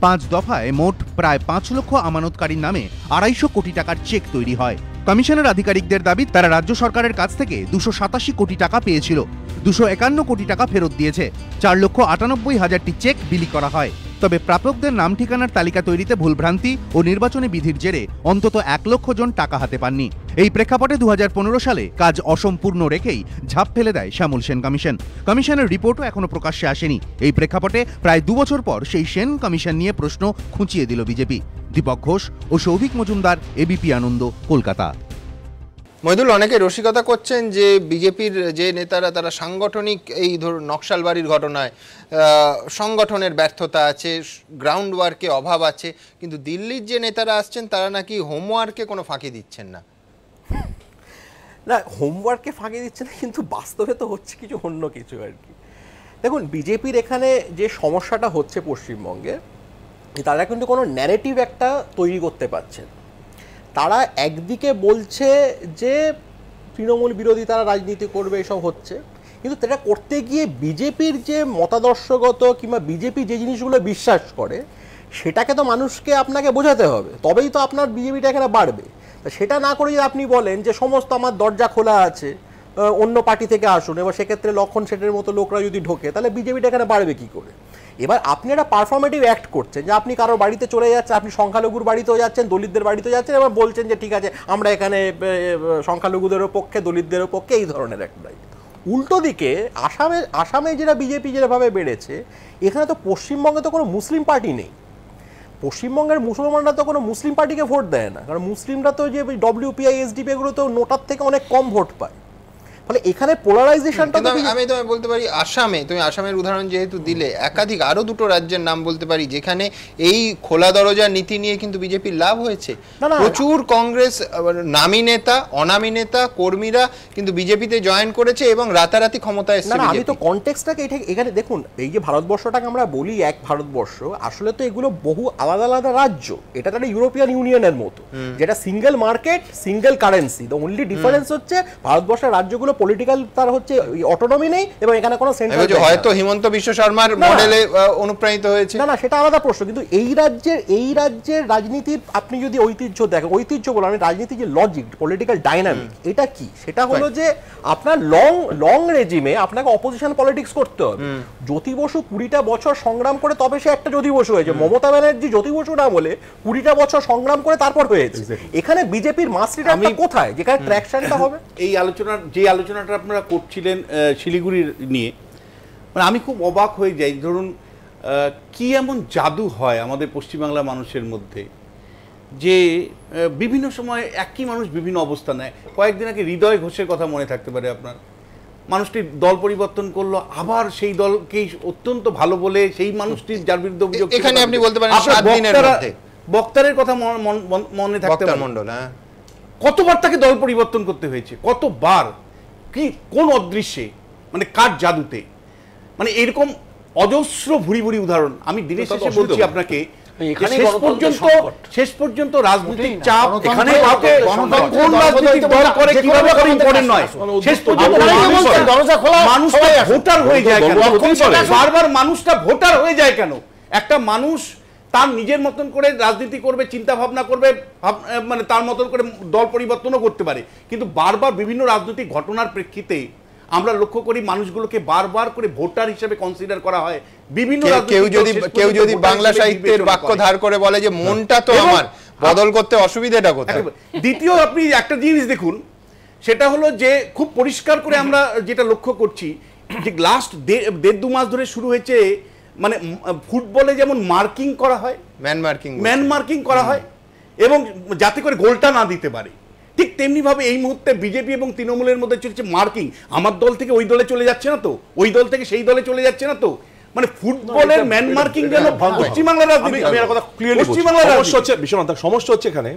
5 দফায় মোট প্রায় 5 লক্ষ আমানতকারীর নামে 250 কোটি টাকার চেক তৈরি হয়। কমিশনের আধিকারিকদের দাবি তারা রাজ্য সরকারের কাছ থেকে 287 কোটি টাকা পেয়েছিল, 251 কোটি টাকা ফেরত দিয়েছে, 4,98,000টি চেক বিলি করা হয়। তবে প্রাপকদের নাম ঠিকানার তালিকা তৈরিতে ভুলভ্রান্তি ও নির্বাচনী বিধির জেরে অন্তত 1 লক্ষ জন টাকা হাতে পাননি। এই প্রেক্ষাপটে 2015 সালে কাজ অসম্পূর্ণ রেখেই ঝাঁপ ফেলে দেয় শ্যামল সেন কমিশন। কমিশনের রিপোর্টও এখনো প্রকাশ্যে আসেনি। এই প্রেক্ষাপটে প্রায় 2 বছর পর সেই সেন কমিশন নিয়ে প্রশ্ন খুঁচিয়ে দিল বিজেপি। দীপক ঘোষ ও সৌভিক মজুমদার, এবিপি আনন্দ, কলকাতা। মহিদুল, অনেকে রসিকতা করছেন যে বিজেপির যে নেতারা তারা সাংগঠনিক এই ধরুন নকশালবাড়ির ঘটনায় সংগঠনের ব্যর্থতা আছে, গ্রাউন্ড ওয়ার্কে অভাব আছে, কিন্তু দিল্লির যে নেতারা আসছেন তারা নাকি হোমওয়ার্কে কোনো ফাঁকি দিচ্ছেন না। না, হোমওয়ার্কে ফাঁকি দিচ্ছে না, কিন্তু বাস্তবে তো হচ্ছে কিছু অন্য কিছু আর কি। দেখুন, বিজেপির এখানে যে সমস্যাটা হচ্ছে পশ্চিমবঙ্গে, তারা কিন্তু কোনো ন্যারেটিভ একটা তৈরি করতে পারছেন। তারা একদিকে বলছে যে তৃণমূল বিরোধী তারা রাজনীতি করবে, এসব হচ্ছে, কিন্তু এটা করতে গিয়ে বিজেপির যে মতাদর্শগত কিংবা বিজেপি যে জিনিসগুলো বিশ্বাস করে সেটাকে তো মানুষকে আপনাকে বোঝাতে হবে, তবেই তো আপনার বিজেপিটা এখানে বাড়বে। সেটা না করে যদি আপনি বলেন যে সমস্ত আমার দরজা খোলা আছে, অন্য পার্টি থেকে আসুন, এবার সেক্ষেত্রে লক্ষণ সেটের মতো লোকরা যদি ঢোকে, তাহলে বিজেপিটা এখানে বাড়বে কি করে? এবার আপনি একটা পারফর্মেটিভ অ্যাক্ট করছেন যে আপনি কারোর বাড়িতে চলে যাচ্ছেন, আপনি সংখ্যালঘুর বাড়িতেও যাচ্ছেন, দলিতদের বাড়িতেও যাচ্ছেন, এবার বলছেন যে ঠিক আছে আমরা এখানে সংখ্যালঘুদেরও পক্ষে, দলিতদেরও পক্ষে, এই ধরনের একটা। উল্টো দিকে আসামে যেটা বিজেপি যেভাবে বেড়েছে, এখানে তো পশ্চিমবঙ্গে তো কোনো মুসলিম পার্টি নেই। পশ্চিমবঙ্গের মুসলমানরা তো কোনো মুসলিম পার্টিকে ভোট দেয় না, কারণ মুসলিমরা তো যে WPI SDP এগুলো তো নোটার থেকে অনেক কম ভোট পায়। ফলে এখানে পোলারাইজেশনটা আমি তো বলতে পারি আসামে, তুমি আসামের উদাহরণ যেহেতু দিলে, একাধিক আরো 2টো রাজ্যের নাম বলতে পারি যেখানে এই খোলা দরজা নীতি নিয়ে কিন্তু বিজেপির লাভ হয়েছে। প্রচুর কংগ্রেস নামী নেতা, অনামী নেতা, কর্মীরা কিন্তু বিজেপিতে জয়েন করেছে এবং রাতারাতি ক্ষমতায় এসেছে। না, আমি তো কনটেক্সটটাকে এখানে দেখুন, এই যে ভারতবর্ষটাকে আমরা বলি এক ভারতবর্ষ, আসলে তো এগুলো বহু আলাদা আলাদা রাজ্য। এটা তো একটা ইউরোপিয়ান ইউনিয়নের মতো, যেটা single market, single currency. The only difference হচ্ছে ভারতবর্ষের রাজ্যগুলো পলিটিক্যাল তার হচ্ছে অটোনমি নেই এবং এখানে কোনো সেন্ট্রাল, হয়তো হিমন্ত বিশ্ব শর্মার মডেলে অনুপ্রাণিত হয়েছে। না, সেটা আলাদা প্রশ্ন। কিন্তু এই রাজ্যের রাজনীতির আপনি যদি ঐতিহ্য দেখেন, ঐতিহ্য বলে আমি রাজনীতির যে লজিক, পলিটিক্যাল ডাইনামিক, এটা কি? সেটা হলো যে আপনার লং রেজিমে আপনাকে অপোজিশন পলিটিক্স করতে হবে। জ্যোতি বসু 20টা বছর সংগ্রাম করে তবে সে একটা জ্যোতি বসু হয়েছে। মমতা ব্যানার্জি জ্যোতি বসু না বলে 20টা বছর সংগ্রাম করে তারপর হয়েছে। এখানে বিজেপির মাস লিডারটা কোথায়, যেখানে ট্র্যাকশনটা হবে? এই আলোচনাটা আপনারা করছিলেন শিলিগুড়ির নিয়ে, মানে আমি খুব অবাক হয়ে যাই। ধরুন কি এমন জাদু হয় আমাদের পশ্চিমবাংলার মানুষের মধ্যে যে বিভিন্ন সময় একই মানুষ বিভিন্ন অবস্থা নেয়। কয়েকদিন আগে হৃদয় ঘোষের কথা মনে থাকতে পারে আপনার, মানুষটি দল পরিবর্তন করলো, আবার সেই দলকেই অত্যন্ত ভালো বলে সেই মানুষটির যার বিরুদ্ধে অভিযোগ, এখানে আপনি বলতে পারেন 7 দিনের মধ্যে বক্তারের কথা মনে থাকতে পারে, কতবার তাকে দল পরিবর্তন করতে হয়েছে, কতবার, কি কোন অদৃশ্যে, মানে কার জাদুতে, মানে এরকম অজস্র ভুরি ভুরি উদাহরণ। আমি দিনের শেষে বলছি আপনাকে, শেষ পর্যন্ত রাজনৈতিক চাপ এখানে কোন রাজনৈতিক দল করে কিভাবে করে ইম্পর্টেন্ট নয়, শেষ পর্যন্ত মানুষটা ভোটার হয়ে যায় কেন? বারবার মানুষটা ভোটার হয়ে যায় কেন? একটা মানুষ তার নিজের মতন করে রাজনীতি করবে, চিন্তা ভাবনা করবে, মানে তার মতন করে দল পরিবর্তনও করতে পারে, কিন্তু বারবার বিভিন্ন রাজনৈতিক ঘটনার প্রেক্ষিতে আমরা লক্ষ্য করি মানুষগুলোকে বারবার করে ভোটার হিসেবে কনসিডার করা হয়। বিভিন্ন কেউ যদি বাংলা সাহিত্যের বাক্য ধার করে বলে যে মনটা তো আমার, বদল করতে অসুবিধাটা কোথায়? দ্বিতীয় আপনি একটা জিনিস দেখুন, সেটা হলো যে খুব পরিষ্কার করে আমরা যেটা লক্ষ্য করছি যে লাস্ট 1.5-2 মাস ধরে শুরু হয়েছে, মানে ফুটবলে যেমন মার্কিং করা হয়, ম্যান মার্কিং করা হয় এবং যাতে করে গোলটা না দিতে পারে, ঠিক তেমনি ভাবে এই মুহূর্তে বিজেপি এবং তৃণমূলের মধ্যে চলছে মার্কিং। আমার দল থেকে ওই দলে চলে যাচ্ছে না তো, ওই দল থেকে সেই দলে চলে যাচ্ছে না তো, মানে ফুটবলের ম্যান মার্কিং যেন পশ্চিমবাংলার রাজনীতি। আমি একটা কথা ক্লিয়ারলি বলছি, সমস্যা হচ্ছে বিশ্বনাথ, সমস্যা হচ্ছে এখানে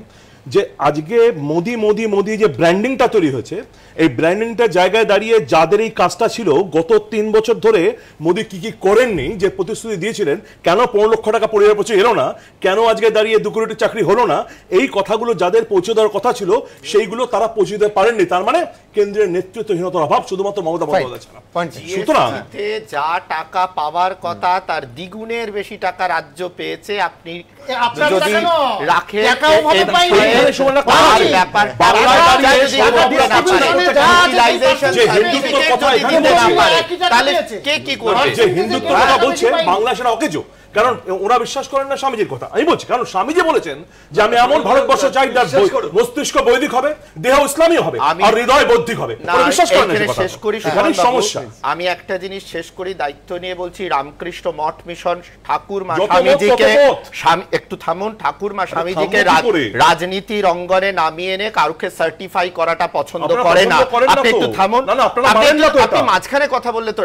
যে আজকে মোদি মোদি মোদি যে ব্র্যান্ডিংটা তৈরি হয়েছে, এই ব্র্যান্ডিংটা জায়গায় দাঁড়িয়ে যাদের এই কাজটা ছিল গত 3 বছর ধরে, মোদি কি কি করেননি, যে প্রতিশ্রুতি দিয়েছিলেন, কেন 15 লক্ষ টাকা পরিবার পৌঁছে এলো না, কেন আজকে দাঁড়িয়ে 2 কোটি চাকরি হলো না, এই কথাগুলো যাদের পৌঁছে দেওয়ার কথা ছিল সেইগুলো তারা পৌঁছে দিতে পারেননি। তার মানে কেন্দ্রের নেতৃত্বহীনতার অভাব শুধুমাত্র মমতা বন্দ্যোপাধ্যায় ছাড়া। সুতরাং যা টাকা পাওয়ার পাওয়ার কথা তার দ্বিগুণের বেশি টাকা রাজ্য পেয়েছে। আপনি যদি রাখেন তাহলে কে কি করবে? যে হিন্দুত্বের কথা বলছে বাংলা সেটা অকেজো, কারণ ওরা বিশ্বাস করেন না স্বামীজির কথা। আমি বলছি কারণ স্বামীজি বলেছেন যে আমি এমন ভারতবর্ষ চাই যার মস্তিষ্ক বৈদিক হবে, দেহ ইসলামী হবে আর হৃদয় বৌদ্ধিক হবে। বিশ্বাস করেন না। শেষ করি, সমস্যা আমি একটা জিনিস শেষ করি, দায়িত্ব নিয়ে বলছি। রামকৃষ্ণ মঠ মিশন ঠাকুরমা স্বামীজিকে, একটু থামুন, ঠাকুরমা স্বামীজিকে রাজনীতির অঙ্গনে নামিয়ে এনে কাউকে সার্টিফাই করাটা পছন্দ করে না। আপনি একটু থামুন, আপনি মাঝখানে কথা বললে তো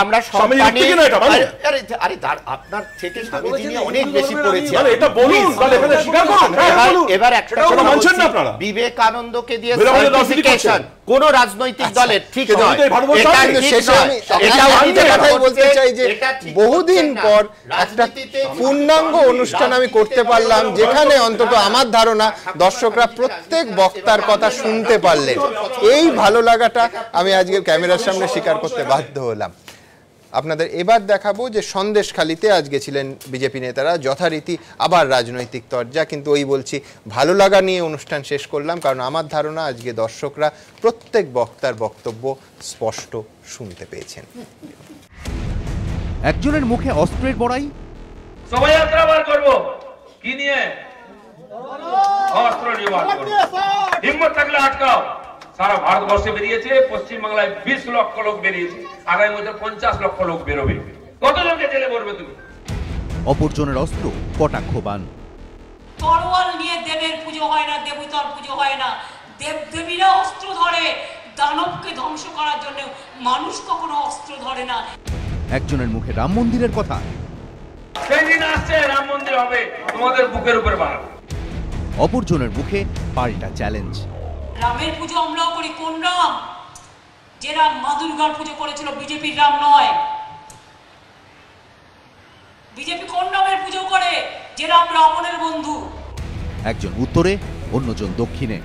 আমরা সব আপনার থেকে স্বামীজি নিয়ে অনেক বেশি পড়েছি। এবার একটা বিবেকানন্দকে দিয়ে সার্টিফিকেশন কোন রাজনৈতিক দলের ঠিক নয়। বলতে চাই যে বহুদিন পর একটা পূর্ণাঙ্গ অনুষ্ঠান আমি করতে পারলাম, যেখানে অন্তত আমার ধারণা দর্শকরা প্রত্যেক বক্তার কথা শুনতে পারলেন। এই ভালো লাগাটা আমি আজকে ক্যামেরার সামনে স্বীকার করতে বাধ্য হলাম। আপনাদের এবার দেখাবো যে সন্দেশখালিতে আজকে ছিলেন বিজেপি নেতারা, যথারীতি আবার রাজনৈতিক তরজা। কিন্তু ওই বলছি ভালো লাগা নিয়ে অনুষ্ঠান শেষ করলাম, কারণ আমার ধারণা আজকে দর্শকরা প্রত্যেক বক্তার বক্তব্য স্পষ্ট শুনতে পেয়েছেন। একজনের মুখে অস্ত্রের বড়াই, শোভাযাত্রা বার করবো কি নিয়ে? অস্ত্র নিয়ে বার করবো। হিম্মত থাকলে আটকাও। সারা ভারতবর্ষে বেরিয়েছে, পশ্চিমবাংলায় 20 লক্ষ লোক বেরিয়েছে, আগামী বছর 50 লক্ষ লোক বেরোবে। কতজনকে জেলে ভরবে তুমি? অপরজনের অস্ত্র কটাক্ষবান। তরোয়াল নিয়ে দেবের পুজো হয় না, দেবতার পুজো হয় না। দেবদেবীরা অস্ত্র ধরে দানবকে ধ্বংস করার জন্য, মানুষ কখনো অস্ত্র ধরে না। একজনের মুখে রাম মন্দিরের কথা, সেই দিন আসছে রাম মন্দির হবে, তোমাদের বুকের উপর বাড়াবো। অপরজনের মুখে পাল্টা চ্যালেঞ্জ, রামের পুজো আমরাও করি। কোন রাম? যে রাম মা দুর্গার পুজো করেছিল, বিজেপির রাম নয়। বিজেপি কোন রামের পুজো করে? যে রাম রাবণের বন্ধু। একজন উত্তরে, অন্যজন দক্ষিণে।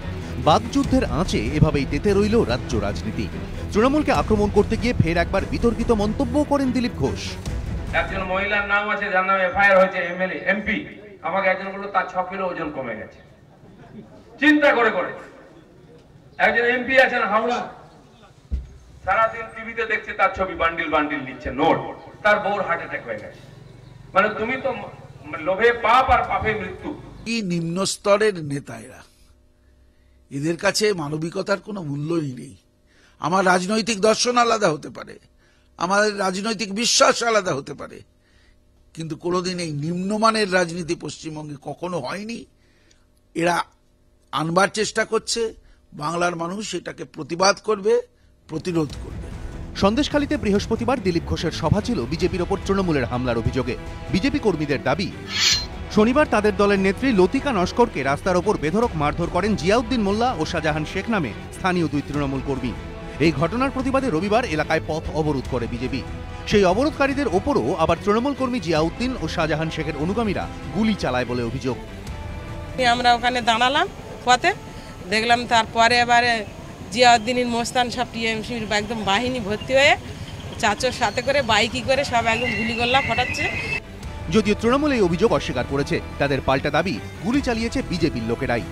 বাকযুদ্ধের আঁচে এভাবেই তেতে রইল রাজ্য রাজনীতি। তৃণমূলকে আক্রমণ করতে গিয়ে ফের একবার বিতর্কিত মন্তব্য করেন দিলীপ ঘোষ। একজন মহিলার নাম আছে যার নামে এফআইআর হয়েছে, এমএলএ এমপি। আমাকে একজন বলল তার 6 কিলো ওজন কমে গেছে। চিন্তা করে করে একজন এমপি আছেন হাওড়া, সারাদিন টিভিতে দেখছে তার ছবি, বান্ডিল বান্ডিল নিচ্ছে নোট, তার বউর হার্ট অ্যাটাক হয়ে গেছে। মানে তুমি তো লোভে পাপ আর পাপে মৃত্যু। কি নিম্ন স্তরের নেতা এরা, এদের কাছে মানবিকতার কোনো মূল্যই নেই। আমার রাজনৈতিক দর্শন আলাদা হতে পারে, আমার রাজনৈতিক বিশ্বাস আলাদা হতে পারে, কিন্তু কোনোদিন এই নিম্নমানের রাজনীতি পশ্চিমবঙ্গে কখনো হয়নি। এরা আনবার চেষ্টা করছে, বাংলার মানুষ এটাকে প্রতিবাদ করবে, প্রতিরোধ করবে। সন্দেশখালিতে বৃহস্পতিবার দিলীপ ঘোষের সভা ছিল বিজেপির ওপর তৃণমূলের হামলার অভিযোগে। বিজেপি কর্মীদের দাবি, শনিবার তাদের দলের নেত্রী লতিকা নস্করকে রাস্তার ওপর বেধড়ক মারধর করেন জিয়াউদ্দিন মোল্লা ও শাহজাহান শেখ নামে স্থানীয় 2 তৃণমূল কর্মী। এই ঘটনার প্রতিবাদে রবিবার এলাকায় পথ অবরোধ করে বিজেপি। সেই অবরোধকারীদের ওপরও আবার তৃণমূল কর্মী জিয়াউদ্দিন ও শাহজাহান শেখের অনুগামীরা গুলি চালায় বলে অভিযোগ। আমরা ওখানে দাঁড়ালাম পথে, দেখলাম তারপরে এবারে জিয়াউদ্দিনের মোস্তান সব টিএমসির একদম বাহিনী ভর্তি হয়ে চাচোর সাথে করে বাইকি করে সব একদম গুলি গোল্লা ফটাচ্ছে। যদিও তৃণমূল এই অভিযোগ অস্বীকার করেছে, তাদের পাল্টা দাবি গুলি চালিয়েছে বিজেপির লোকেরাই।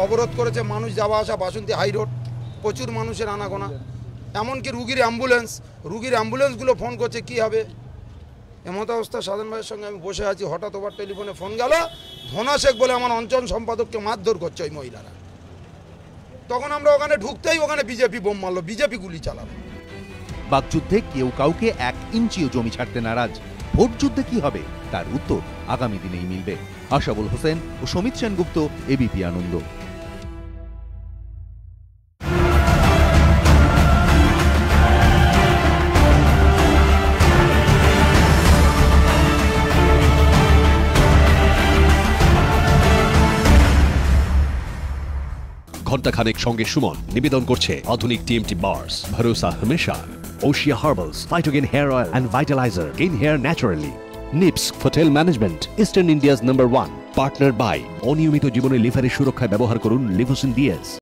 অবরোধ করেছে মানুষ যাওয়া আসা, বাসন্তী হাই রোড, প্রচুর মানুষের আনাগোনা, এমনকি রুগীর অ্যাম্বুলেন্সগুলো ফোন করছে কি হবে। এমত অবস্থা সাধারণ ভাইয়ের সঙ্গে আমি বসে আছি, হঠাৎ ওভার টেলিফোনে ফোন গেল, ধনা শেখ বলে আমার অঞ্চল সম্পাদককে মারধর করছে ওই মহিলারা। তখন আমরা ওখানে ঢুকতেই ওখানে বিজেপি বোম মারলো, বিজেপি গুলি চালালো। বাকযুদ্ধে কেউ কাউকে 1 ইঞ্চিও জমি ছাড়তে নারাজ। ভোট যুদ্ধে কি হবে তার উত্তর আগামী দিনেই মিলবে। আশাবুল হোসেন ও সমিত সেনগুপ্ত, এবিপি আনন্দ। ঘণ্টাখানেক সঙ্গে সুমন নিবেদন করছে আধুনিক টিএমটি বার্স, ভরসা হমেশা। Oshea herbals, phytogen hair oil and vitalizer, gain hair naturally. NIPS hotel management, eastern India's number 1, partner বাই। অনিয়মিত জীবনে লিভারের সুরক্ষায় ব্যবহার করুন লিভোসিন ডিএস।